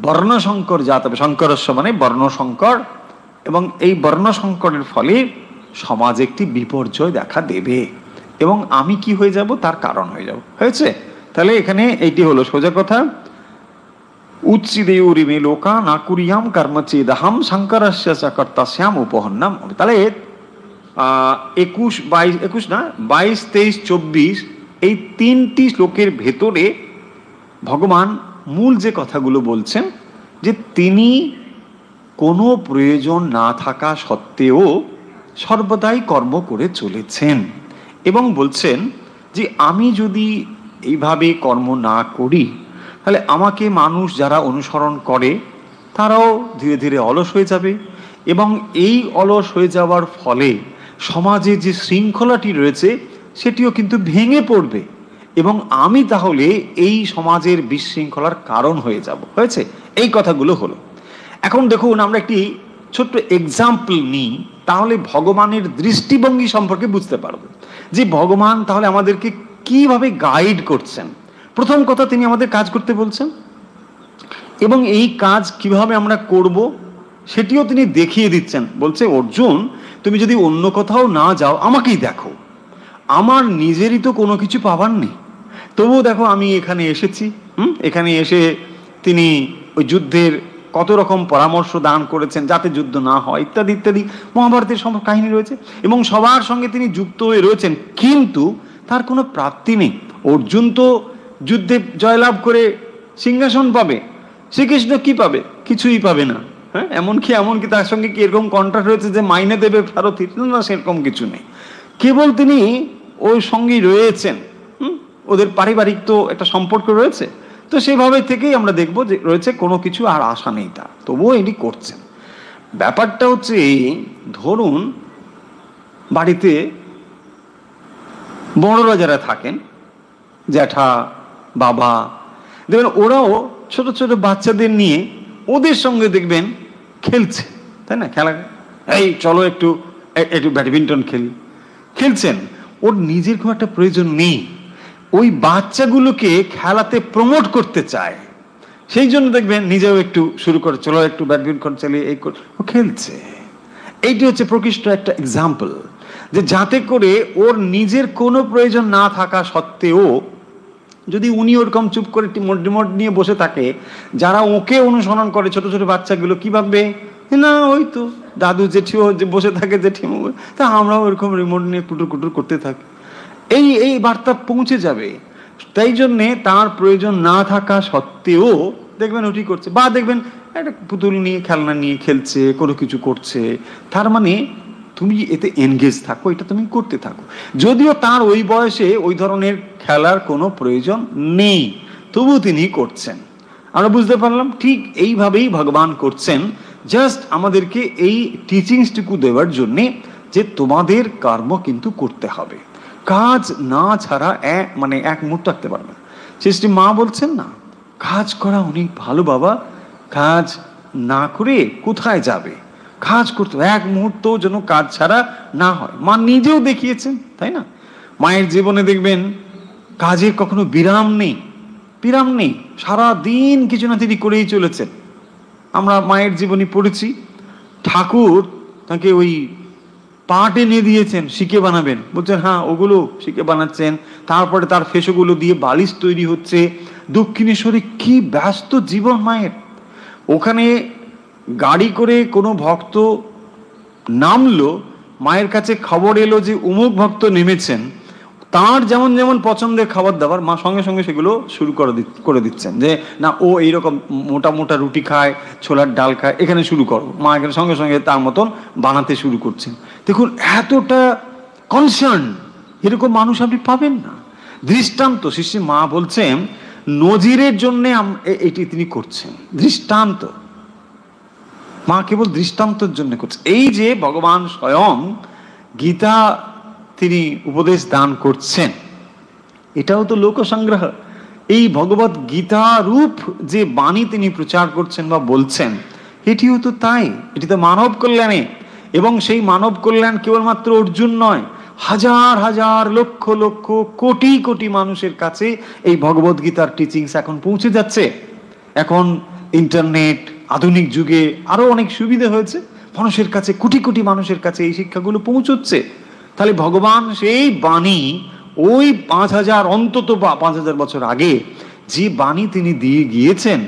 বর্ণশঙ্কর জাত হবে। শঙ্করস্য মানে বর্ণশঙ্কর, এবং এই বর্ণশঙ্করের ফলে সমাজে একটি বিপর্যয় দেখা দেবে এবং আমি কি হয়ে যাব তার কারণ হয়ে যাব। হয়েছে? তাহলে এখানে এইটি হলো সোজা কথা। উচ্ছিদেয়ুরিমে লোকা না কুরিয়াম কর্মচেদহম শঙ্করস্য চ কর্তস্যাম উপহন্নাম। তাহলে 21 না 22, 23, 24 এই 3টি শ্লোকের ভেতরে ভগবান মূল যে কথাগুলো বলছেন, যে তিনি কোনো প্রয়োজন না থাকা সত্ত্বেও সর্বদাই কর্ম করে চলেছেন, এবং বলছেন যে আমি যদি এইভাবে কর্ম না করি তাহলে আমাকে মানুষ যারা অনুসরণ করে তারাও ধীরে ধীরে অলস হয়ে যাবে, এবং এই অলস হয়ে যাওয়ার ফলে সমাজে যে শৃঙ্খলাটি রয়েছে সেটিও কিন্তু ভেঙে পড়বে, এবং আমি তাহলে এই সমাজের বিশৃঙ্খলার কারণ হয়ে যাব। হয়েছে, এই কথাগুলো হলো। এখন দেখুন, আমরা একটি ছোট্ট এক্সাম্পল নিই, তাহলে ভগবানের দৃষ্টিভঙ্গি সম্পর্কে বুঝতে পারবো যে ভগবান তাহলে আমাদেরকে কিভাবে গাইড করছেন। প্রথম কথা, তিনি আমাদের কাজ করতে বলছেন, এবং এই কাজ কিভাবে আমরা করব সেটিও তিনি দেখিয়ে দিচ্ছেন। বলছে, অর্জুন তুমি যদি অন্য কোথাও না যাও, আমাকেই দেখো, আমার নিজেরই তো কোনো কিছু পাবার নেই, তবুও দেখো আমি এখানে এসেছি। এখানে এসে তিনি ওই যুদ্ধের কত রকম পরামর্শ দান করেছেন যাতে যুদ্ধ না হয়, ইত্যাদি ইত্যাদি মহাভারতের সব কাহিনী রয়েছে, এবং সবার সঙ্গে তিনি যুক্ত হয়ে রয়েছেন, কিন্তু তার কোনো প্রাপ্তি নেই। অর্জুন তো যুদ্ধে জয়লাভ করে সিংহাসন পাবে, শ্রীকৃষ্ণ কি পাবে? কিছুই পাবে না। হ্যাঁ, এমনকি তার সঙ্গে কি এরকম কন্ট্রাক্ট রয়েছে যে মাইনে দেবে সারথি? না, সেরকম কিছু নেই। কেবল তিনি ওই সঙ্গেই রয়েছেন, ওদের পারিবারিক তো একটা সম্পর্ক রয়েছে, তো সেভাবে থেকেই আমরা দেখবো যে রয়েছে, কোনো কিছু আর আশা নেই তার, তবুও এটি করছেন। ব্যাপারটা হচ্ছে এই, ধরুন বাড়িতে বড়রা যারা থাকেন, জ্যাঠা, বাবা, দেখবেন ওরাও ছোট ছোট বাচ্চাদের নিয়ে ওদের সঙ্গে দেখবেন খেলছে, তাই না? খেলা, এই চলো একটু ব্যাডমিন্টন খেলছেন। ওর নিজের খুব একটা প্রয়োজন নেই, ওই বাচ্চাগুলোকে খেলাতে প্রমোট করতে চায়, সেই জন্য দেখবেন নিজেও একটু শুরু করে, চলো একটু ব্যাডমিন্টন চালিয়ে ও খেলছে। এইটি হচ্ছে প্রকৃষ্ট একটা এক্সাম্পল, যে যাতে করে ওর নিজের কোনো প্রয়োজন না থাকা সত্ত্বেও যদি উনি ওরকম চুপ করে রিমোট নিয়ে বসে থাকে, যারা ওকে অনুসরণ করে ছোট ছোট বাচ্চাগুলো কি ভাববে? না, ওই তো দাদু জেঠিও যে বসে থাকে, জেঠিমা, তা আমরাও ওরকম রিমোট নিয়ে কুটুর কুটুর করতে থাকি। এই বার্তা পৌঁছে যাবে। তাই জন্যে তার প্রয়োজন না থাকা সত্ত্বেও দেখবেন ওটি করছে, বা দেখবেন একটা পুতুল নিয়ে, খেলনা নিয়ে খেলছে, কোনো কিছু করছে। তার মানে তুমি এতে এনগেজ থাকো, এটা তুমি করতে থাকো, যদিও তার ওই বয়সে ওই ধরনের খেলার কোনো প্রয়োজন নেই, তবু তিনি করছেন। আমরা বুঝতে পারলাম ঠিক এইভাবেই ভগবান করছেন, জাস্ট আমাদেরকে এই টিচিংসটুকু দেওয়ার জন্যে যে তোমাদের কর্ম কিন্তু করতে হবে, কাজ না ছাড়া এক মুহূর্ত থাকতে পারবে না। সৃষ্টি মা বলছেন না, কাজ করা অনেক ভালো বাবা, কাজ না করে কোথায় যাবে? কাজ করতে এক মুহূর্ত যেন কাজ ছাড়া না হয়। মা নিজেও দেখিয়েছেন, তাই না? মায়ের জীবনে দেখবেন কাজের কখনো বিরাম নেই, সারা দিন কিছু না তিনি করেই চলেছেন। আমরা মায়ের জীবনী পড়েছি, ঠাকুর তাকে ওই পাট এনে দিয়েছেন, শিকে বানাবেন, বলছেন হ্যাঁ, ওগুলো শিকে বানাচ্ছেন। তারপরে তার ফেসোগুলো দিয়ে বালিশ তৈরি হচ্ছে। দক্ষিণেশ্বরে কি ব্যস্ত জীবন মায়ের। ওখানে গাড়ি করে কোনো ভক্ত নামলো, মায়ের কাছে খবর এলো যে অমুক ভক্ত নেমেছেন, তার যেমন যেমন পছন্দের খাবার দাবার মা সঙ্গে সঙ্গে সেগুলো শুরু করে দিচ্ছেন, যে না, ও এইরকম মোটা মোটা রুটি খায়, ছোলার ডাল খায়, এখানে শুরু করো। মা এখানে সঙ্গে সঙ্গে তার মতন বানাতে শুরু করছেন। দেখুন এতটা কনসার্ন, এরকম মানুষ আপনি পাবেন না। দৃষ্টান্ত শিষ্য মা বলছেন, নজিরের জন্য এটি তিনি করছেন, দৃষ্টান্ত। মা কেবল দৃষ্টান্তের জন্য করছে। এই যে ভগবান স্বয়ং গীতা তিনি উপদেশ দান করছেন, এটাও তো লোকসংগ্রহ। এই ভগবত গীতা রূপ যে বাণী তিনি প্রচার করছেন বা বলছেন, এটিও তো তাই। এটি তো মানব কল্যাণে, এবং সেই মানব কল্যাণ কেবলমাত্র অর্জুন নয়, হাজার হাজার লক্ষ লক্ষ কোটি কোটি মানুষের কাছে এই ভগবত গীতার টিচিংস এখন পৌঁছে যাচ্ছে। এখন ইন্টারনেট, আধুনিক যুগে আরো অনেক সুবিধা হয়েছে, মানুষের কাছে, কোটি কোটি মানুষের কাছে এই শিক্ষাগুলো পৌঁছচ্ছে। তাহলে ভগবান সেই বাণী, ওই 5000 অন্তত বা 5000 বছর আগে যে বাণী তিনি দিয়ে গিয়েছেন,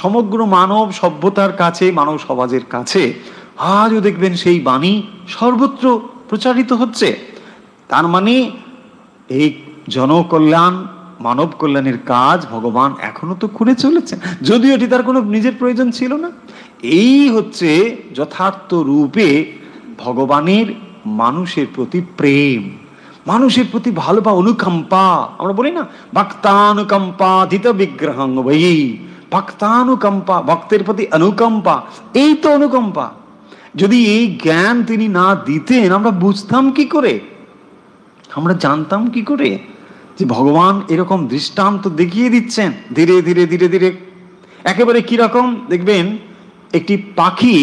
সমগ্র মানব সভ্যতার কাছে, মানব সমাজের কাছে আজও দেখবেন সেই বাণী সর্বত্র প্রচারিত হচ্ছে। তার মানে এই জনকল্যাণ, মানব কল্যাণের কাজ ভগবান এখনো তো করে চলেছেন, যদিও এটি তার কোনো নিজের প্রয়োজন ছিল না। এই হচ্ছে যথার্থ রূপে ভগবানের মানুষের প্রতি প্রেম, মানুষের প্রতি ভালোবাসা, অনুকম্পা। আমরা বলি না, ভক্তানুকম্পা দিত বিগ্রহং বৈ, ভক্তানুকম্পা, ভক্তের প্রতি অনুকম্পা। এই তো অনুকম্পা। যদি এই জ্ঞান তিনি না দিতেন আমরা বুঝতাম কি করে, আমরা জানতাম কি করে যে ভগবান এরকম দৃষ্টান্ত দেখিয়ে দিচ্ছেন ধীরে ধীরে ধীরে ধীরে। একেবারে কিরকম দেখবেন, একটি পাখি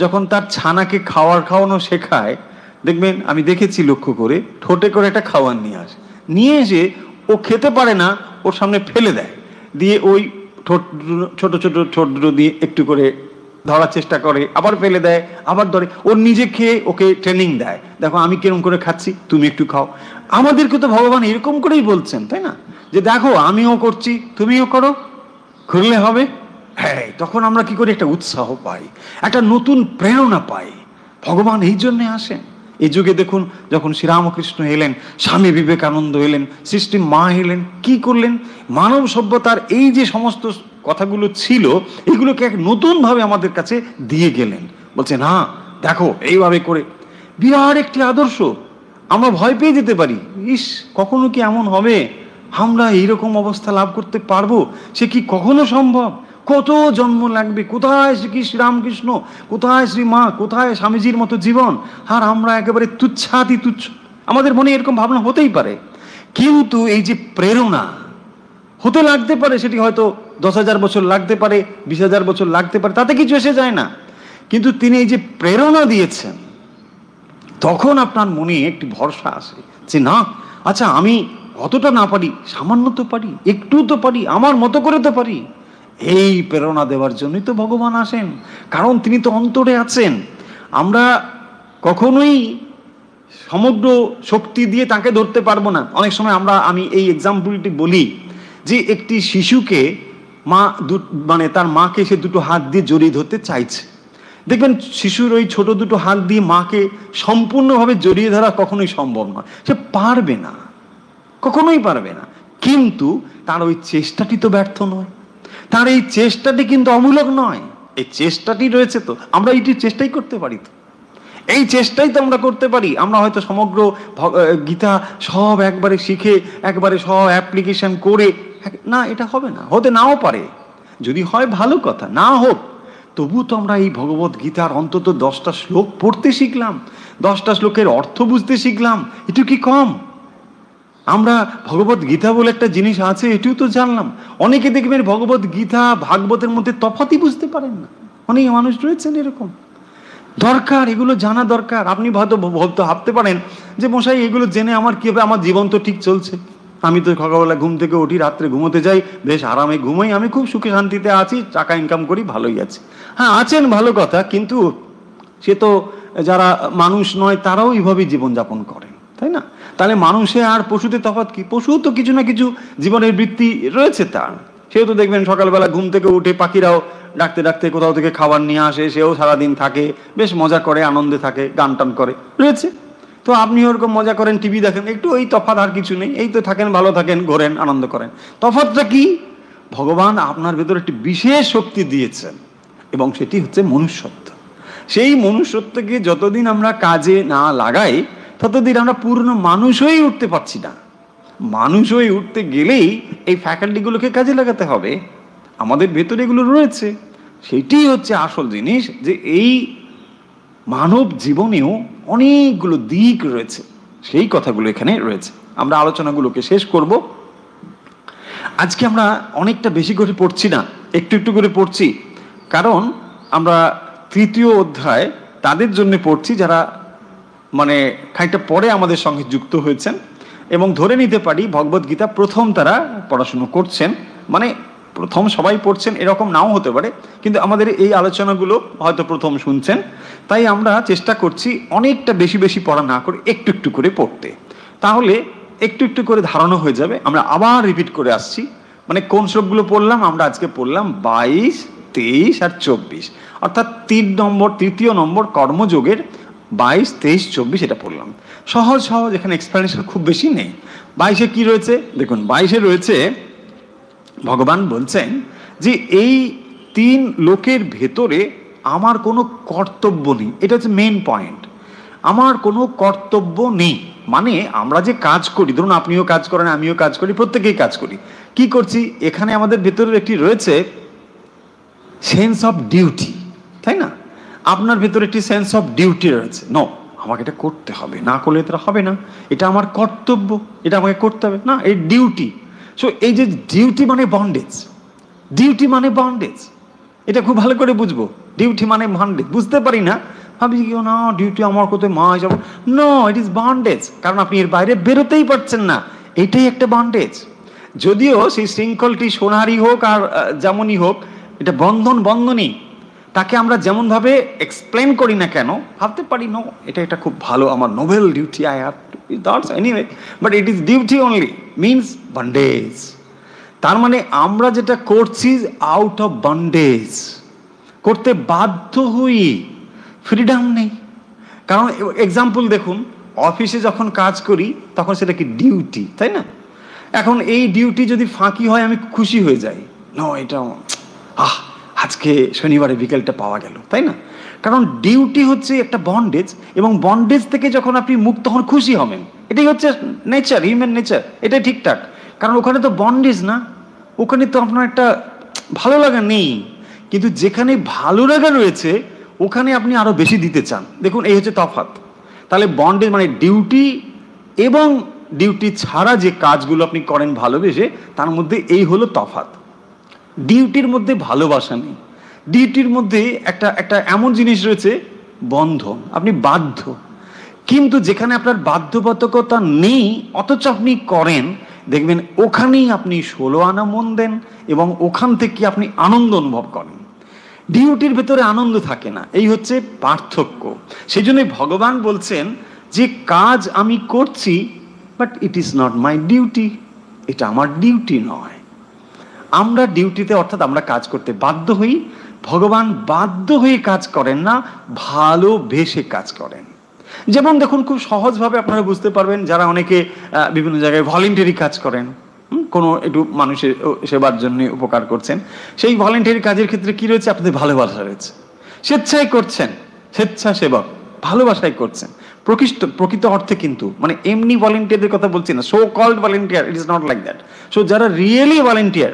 যখন তার ছানাকে খাওয়ানো শেখায়, দেখবেন আমি দেখেছি লক্ষ্য করে, ঠোঁটে করে একটা খাবার নিয়ে এসে ও খেতে পারে না, ওর সামনে ফেলে দেয়, দিয়ে ওই ছোট ছোট ঠোঁট দিয়ে একটু করে ধরার চেষ্টা করে, আবার ফেলে দেয়, আবার ধরে, ওর নিজে খেয়ে ওকে ট্রেনিং দেয়, দেখো আমি কিরকম করে খাচ্ছি, তুমি একটু খাও। আমাদেরকে তো ভগবান এরকম করেই বলছেন, তাই না, যে দেখো আমিও করছি তুমিও করো, করলে হবে। হ্যাঁ, তখন আমরা কি করি, একটা উৎসাহ পাই, একটা নতুন প্রেরণা পাই। ভগবান এই জন্যে আসেন। এই যুগে দেখুন, যখন শ্রীরামকৃষ্ণ এলেন, স্বামী বিবেকানন্দ এলেন, সৃষ্টি মা এলেন, কি করলেন, মানব সভ্যতার এই যে সমস্ত কথাগুলো ছিল এগুলোকে এক নতুন ভাবে আমাদের কাছে দিয়ে গেলেন। বলছে না দেখো এইভাবে করে, বিরাট একটি আদর্শ। আমরা ভয় পেয়ে যেতে পারি, ইস কখনো কি এমন হবে, আমরা এইরকম অবস্থা লাভ করতে পারবো, সে কি কখনো সম্ভব, কত জন্ম লাগবে, কোথায় শ্রীরামকৃষ্ণ, কোথায় শ্রী মা, কোথায় স্বামীজির মতো জীবন, আর আমরা একেবারে তুচ্ছাতি তুচ্ছ। আমাদের মনে এরকম ভাবনা হতেই পারে, কিন্তু এই যে প্রেরণা হতে লাগতে পারে, সেটি হয়তো 10,000 বছর লাগতে পারে, 20,000 বছর লাগতে পারে, তাতে কিছু এসে যায় না। কিন্তু তিনি এই যে প্রেরণা দিয়েছেন, তখন আপনার মনে একটি ভরসা আসে যে না, আচ্ছা আমি অতটা না পারি, সামান্য তো পারি, একটু তো পারি, আমার মতো করে তো পারি। এই প্রেরণা দেওয়ার জন্যই তো ভগবান আসেন, কারণ তিনি তো অন্তরে আছেন। আমরা কখনোই সমগ্র শক্তি দিয়ে তাকে ধরতে পারবো না। অনেক সময় আমি এই এক্সাম্পলটি বলি যে একটি শিশুকে মা মানে তার মাকে সে দুটো হাত দিয়ে জড়িয়ে ধরতে চাইছে, দেখবেন শিশুর ওই ছোট দুটো হাত দিয়ে মাকে সম্পূর্ণভাবে জড়িয়ে ধরা কখনোই সম্ভব নয়, সে পারবে না, কখনোই পারবে না। কিন্তু তার ওই চেষ্টাটি তো ব্যর্থ নয়, তার এই চেষ্টাটি কিন্তু অমূলক নয়, এই চেষ্টাটি রয়েছে। তো আমরা এইটি চেষ্টাই করতে পারি, তো এই চেষ্টাই তো আমরা করতে পারি। আমরা হয়তো সমগ্র গীতা সব একবারে শিখে একবারে সব অ্যাপ্লিকেশন করে না, এটা হবে না, হতে নাও পারে, যদি হয় ভালো কথা, না হোক তবু তো আমরা এই ভগবত গীতার অন্তত 10টা শ্লোক পড়তে শিখলাম, 10টা শ্লোকের অর্থ বুঝতে শিখলাম, এটু কি কম? আমরা ভগবত গীতা বলে একটা জিনিস আছে এটিও তো জানলাম। অনেকে দেখবেন ভগবত গীতা ভাগবতের মধ্যে তফাৎই বুঝতে পারেন না, অনেক মানুষ রয়েছেন এরকম। দরকার, এগুলো জানা দরকার। আপনি হয়তো ভাবতে পারেন যে মশাই এগুলো জেনে আমার কি হবে, আমার জীবন তো ঠিক চলছে, আমি তো সকালবেলা ঘুম থেকে উঠি, রাত্রে ঘুমোতে যাই, বেশ আরামে ঘুমোই, আমি খুব সুখে শান্তিতে আছি, টাকা ইনকাম করি, ভালোই আছি। হ্যাঁ আছেন, ভালো কথা, কিন্তু সে তো যারা মানুষ নয় তারাও এইভাবেই জীবনযাপন করেন, তাই না? তাহলে মানুষে আর পশুতে তফাৎ কি? পশু তো কিছু না কিছু জীবনের বৃত্তি রয়েছে তার, সেও তো দেখবেন সকালবেলা ঘুম থেকে উঠে পাখিরাও ডাকতে ডাকতে কোথাও থেকে খাবার নিয়ে আসে, সেও সারাদিন থাকে, বেশ মজা করে, আনন্দে থাকে, গান টান করে রয়েছে। তো আপনি ওরকম মজা করেন, টিভি দেখেন, একটু এই তফাৎ, আর কিছু নেই, এই তো থাকেন, ভালো থাকেন, ঘোরেন, আনন্দ করেন। তফাৎটা কি? ভগবান আপনার ভেতরে একটি বিশেষ শক্তি দিয়েছেন এবং সেটি হচ্ছে মনুষ্যত্ব। সেই মনুষ্যত্বকে যতদিন আমরা কাজে না লাগাই ততদিন আমরা পূর্ণ মানুষ হয়েই উঠতে পারছি না। মানুষ হয়ে উঠতে গেলেই এই ফ্যাকাল্টিগুলোকে কাজে লাগাতে হবে, আমাদের ভেতরে এগুলো রয়েছে। সেটি হচ্ছে আসল জিনিস, যে এই মানব জীবনেও অনেকগুলো দিক রয়েছে, সেই কথাগুলো এখানে রয়েছে। আমরা আলোচনাগুলোকে শেষ করব। আজকে আমরা অনেকটা বেশি করে পড়ছি না, একটু একটু করে পড়ছি, কারণ আমরা 3য় অধ্যায় তাদের জন্য পড়ছি যারা মানে খানিকটা পরে আমাদের সঙ্গে যুক্ত হয়েছেন, এবং ধরে নিতে পারি ভগবত গীতা প্রথম তারা পড়াশুনো করছেন, মানে প্রথম সবাই পড়ছেন এরকম নাও হতে পারে, কিন্তু আমাদের এই আলোচনাগুলো হয়তো প্রথম শুনছেন। তাই আমরা চেষ্টা করছি অনেকটা বেশি বেশি পড়া না করে একটু একটু করে পড়তে, তাহলে একটু একটু করে ধারণা হয়ে যাবে। আমরা আবার রিপিট করে আসছি, মানে কোন শ্লোকগুলো পড়লাম আমরা আজকে? পড়লাম 22, 23 আর 24, অর্থাৎ তৃতীয় নম্বর কর্মযোগের 22, 23, 24 এটা পড়লাম। সহজ সহজ, এখানে এক্সপ্লেনেশন খুব বেশি নেই। 22-এ কি রয়েছে দেখুন, 22-এ রয়েছে ভগবান বলছেন যে এই 3 লোকের ভেতরে আমার কোনো কর্তব্য নেই। এটা হচ্ছে মেন পয়েন্ট, আমার কোনো কর্তব্য নেই। মানে আমরা যে কাজ করি, ধরুন আপনিও কাজ করেন, আমিও কাজ করি, প্রত্যেকেই কাজ করি, কি করছি? এখানে আমাদের ভেতরের একটি রয়েছে সেন্স অফ ডিউটি, তাই না? আপনার ভেতরে একটি সেন্স অফ ডিউটি রয়েছে, নো আমাকে এটা করতে হবে, না করলে এটা হবে না, এটা আমার কর্তব্য, এটা আমাকে করতে হবে, না এই ডিউটি। সো এই যে ডিউটি মানে বন্ডেজ, ডিউটি মানে বন্ডেজ, এটা খুব ভালো করে বুঝবো। ডিউটি মানে বন্ডেজ, বুঝতে পারি না, ভাবি কি না ডিউটি আমার কোথায় মা যাব, নো ইট ইজ বন্ডেজ, কারণ আপনি এর বাইরে বেরোতেই পারছেন না, এটাই একটা বন্ডেজ। যদিও সেই শৃঙ্খলটি সোনারই হোক আর যেমনই হোক, এটা বন্ধনই। তাকে আমরা যেমনভাবে এক্সপ্লেন করি না কেন, ভাবতে পারি নো এটা খুব ভালো, আমার Nobel duty, I have to that's anyway, but it is duty only, means bondage. তার মানে আমরা যেটা করছি আউট অফ বন্ডেজ, করতে বাধ্য হই, ফ্রিডম নেই। কারণ এক্সাম্পল দেখুন, অফিসে যখন কাজ করি তখন সেটা কি ডিউটি, তাই না? এখন এই ডিউটি যদি ফাঁকি হয় আমি খুশি হয়ে যাই, নো এটা আজকে শনিবারে বিকেলটা পাওয়া গেল, তাই না? কারণ ডিউটি হচ্ছে একটা বন্ডেজ, এবং বন্ডেজ থেকে যখন আপনি মুক্ত হন খুশি হবেন, এটাই হচ্ছে নেচার, হিউম্যান নেচার, এটাই ঠিকঠাক। কারণ ওখানে তো বন্ডেজ না, ওখানে তো আপনার একটা ভালো লাগা নেই। কিন্তু যেখানে ভালো লাগা রয়েছে ওখানে আপনি আরো বেশি দিতে চান। দেখুন এই হচ্ছে তফাৎ। তাহলে বন্ডেজ মানে ডিউটি এবং ডিউটি ছাড়া যে কাজগুলো আপনি করেন ভালোবেসে, তার মধ্যে এই হলো তফাৎ। ডিউটির মধ্যে ভালোবাসা নেই, ডিউটির মধ্যে একটা এমন জিনিস রয়েছে বন্ধন, আপনি বাধ্য। কিন্তু যেখানে আপনার বাধ্যবাধকতা নেই অথচ আপনি করেন, দেখবেন ওখানেই আপনি 16 আনা মন দেন এবং ওখান থেকে আপনি আনন্দ অনুভব করেন। ডিউটির ভেতরে আনন্দ থাকে না, এই হচ্ছে পার্থক্য। সেই জন্যই ভগবান বলছেন যে কাজ আমি করছি, but it is not my duty, এটা আমার ডিউটি নয়। আমরা ডিউটিতে, অর্থাৎ আমরা কাজ করতে বাধ্য হই, ভগবান বাধ্য হয়ে কাজ করেন না, ভালোবেসে কাজ করেন। যেমন দেখুন খুব সহজভাবে আপনারা বুঝতে পারবেন, যারা অনেকে বিভিন্ন জায়গায় ভলেন্টারি কাজ করেন, কোনো একটু মানুষের সেবার জন্য উপকার করছেন, সেই ভলেন্টারি কাজের ক্ষেত্রে কি রয়েছে? আপনাদের ভালোবাসা রয়েছে, স্বেচ্ছায় করছেন, স্বেচ্ছাসেবক ভালোবাসায় করছেন, প্রকৃত অর্থে। কিন্তু মানে এমনি ভলেন্টিয়ারদের কথা বলছি না, so called volunteer, it is not like that. So যারা রিয়েলি ভলেন্টিয়ার,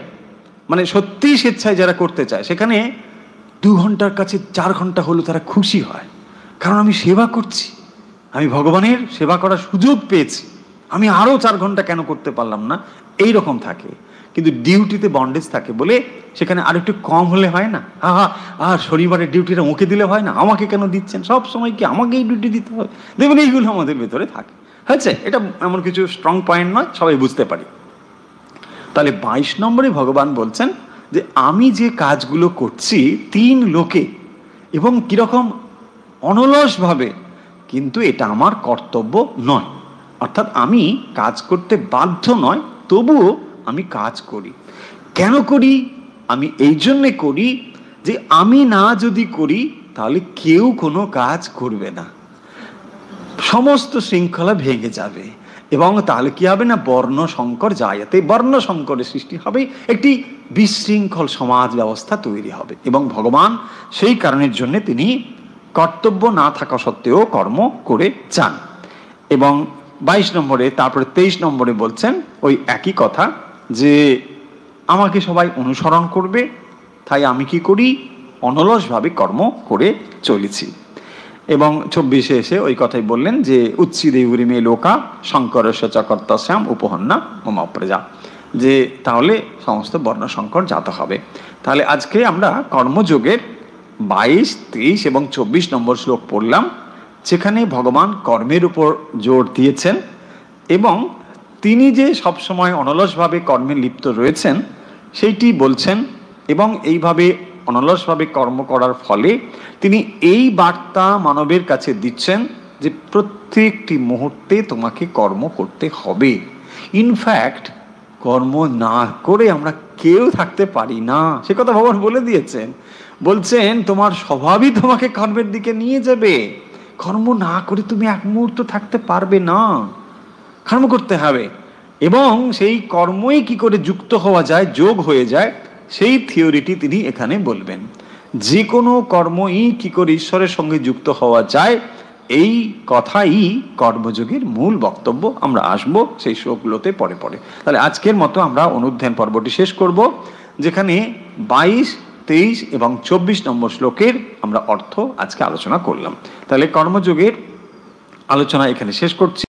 মানে সত্যিই স্বেচ্ছায় যারা করতে চায়, সেখানে 2 ঘন্টার কাছে 4 ঘন্টা হলো তারা খুশি হয়, কারণ আমি সেবা করছি, আমি ভগবানের সেবা করার সুযোগ পেয়েছি, আমি আরো 4 ঘন্টা কেন করতে পারলাম না, এই রকম থাকে। কিন্তু ডিউটিতে বন্ডেজ থাকে বলে সেখানে আর একটু কম হলে হয় না, আর শনিবারের ডিউটিটা ওকে দিলে হয় না, আমাকে কেন দিচ্ছেন, সব সময় কি আমাকে এই ডিউটি দিতে হবে? দেখবেন এইগুলো আমাদের ভেতরে থাকে, হয়েছে। এটা এমন কিছু স্ট্রং পয়েন্ট নয়, সবাই বুঝতে পারি। তাহলে 22 নম্বরে ভগবান বলছেন যে আমি যে কাজগুলো করছি 3 লোকে, এবং কিরকম অনলসভাবে, কিন্তু এটা আমার কর্তব্য নয়, অর্থাৎ আমি কাজ করতে বাধ্য নয়, তবুও আমি কাজ করি। কেন করি? আমি এই জন্যে করি যে আমি না যদি করি তাহলে কেউ কোনো কাজ করবে না, সমস্ত শৃঙ্খলা ভেঙে যাবে, এবং তাহলে কি হবে না, বর্ণ সংকর জায়তে, বর্ণ সংকরের সৃষ্টি হবে, একটি বিশৃঙ্খল সমাজ ব্যবস্থা তৈরি হবে। এবং ভগবান সেই কারণের জন্য তিনি কর্তব্য না থাকা সত্ত্বেও কর্ম করে যান। এবং 22 নম্বরে, তারপরে 23 নম্বরে বলছেন ওই একই কথা, যে আমাকে সবাই অনুসরণ করবে, তাই আমি কি করি, অনলসভাবে কর্ম করে চলেছি। এবং 24-এ এসে ওই কথাই বললেন যে উচ্ছিদে উরিমে লোকা শঙ্করস্য চকর্তস্যাম উপহন্না মম প্রজা, যে তাহলে সমস্ত বর্ণ সংকর জাত হবে। তাহলে আজকে আমরা কর্মযোগের 22, 23 এবং 24 নম্বর শ্লোক পড়লাম, যেখানে ভগবান কর্মের উপর জোর দিয়েছেন এবং তিনি যে সবসময় অনলসভাবে কর্মে লিপ্ত রয়েছেন সেইটি বলছেন, এবং এইভাবে অনলসভাবে কর্ম করার ফলে তিনি এই বার্তা মানবের কাছে দিচ্ছেন যে প্রত্যেকটি মুহূর্তে তোমাকে কর্ম করতে হবে। ইনফ্যাক্ট কর্ম না করে আমরা কেউ থাকতে পারি না, সে কথা ভগবান বলে দিয়েছেন। বলছেন তোমার স্বভাবই তোমাকে কর্মের দিকে নিয়ে যাবে, কর্ম না করে তুমি এক মুহূর্ত থাকতে পারবে না, কর্ম করতে হবে। এবং সেই কর্মই কি করে যুক্ত হওয়া যায়, যোগ হয়ে যায়, সেই থিওরিটি তিনি এখানে বলবেন। যে কোনো কর্মই কি করে ঈশ্বরের সঙ্গে যুক্ত হওয়া যায়, এই কথাই কর্মযোগের মূল বক্তব্য। আমরা আসব সেই শ্লোকগুলোতে পরে পরে। তাহলে আজকের মতো আমরা অনুধ্যান পর্বটি শেষ করব, যেখানে 22, 23 এবং 24 নম্বর শ্লোকের আমরা অর্থ আজকে আলোচনা করলাম। তাহলে কর্মযোগের আলোচনা এখানে শেষ করছি।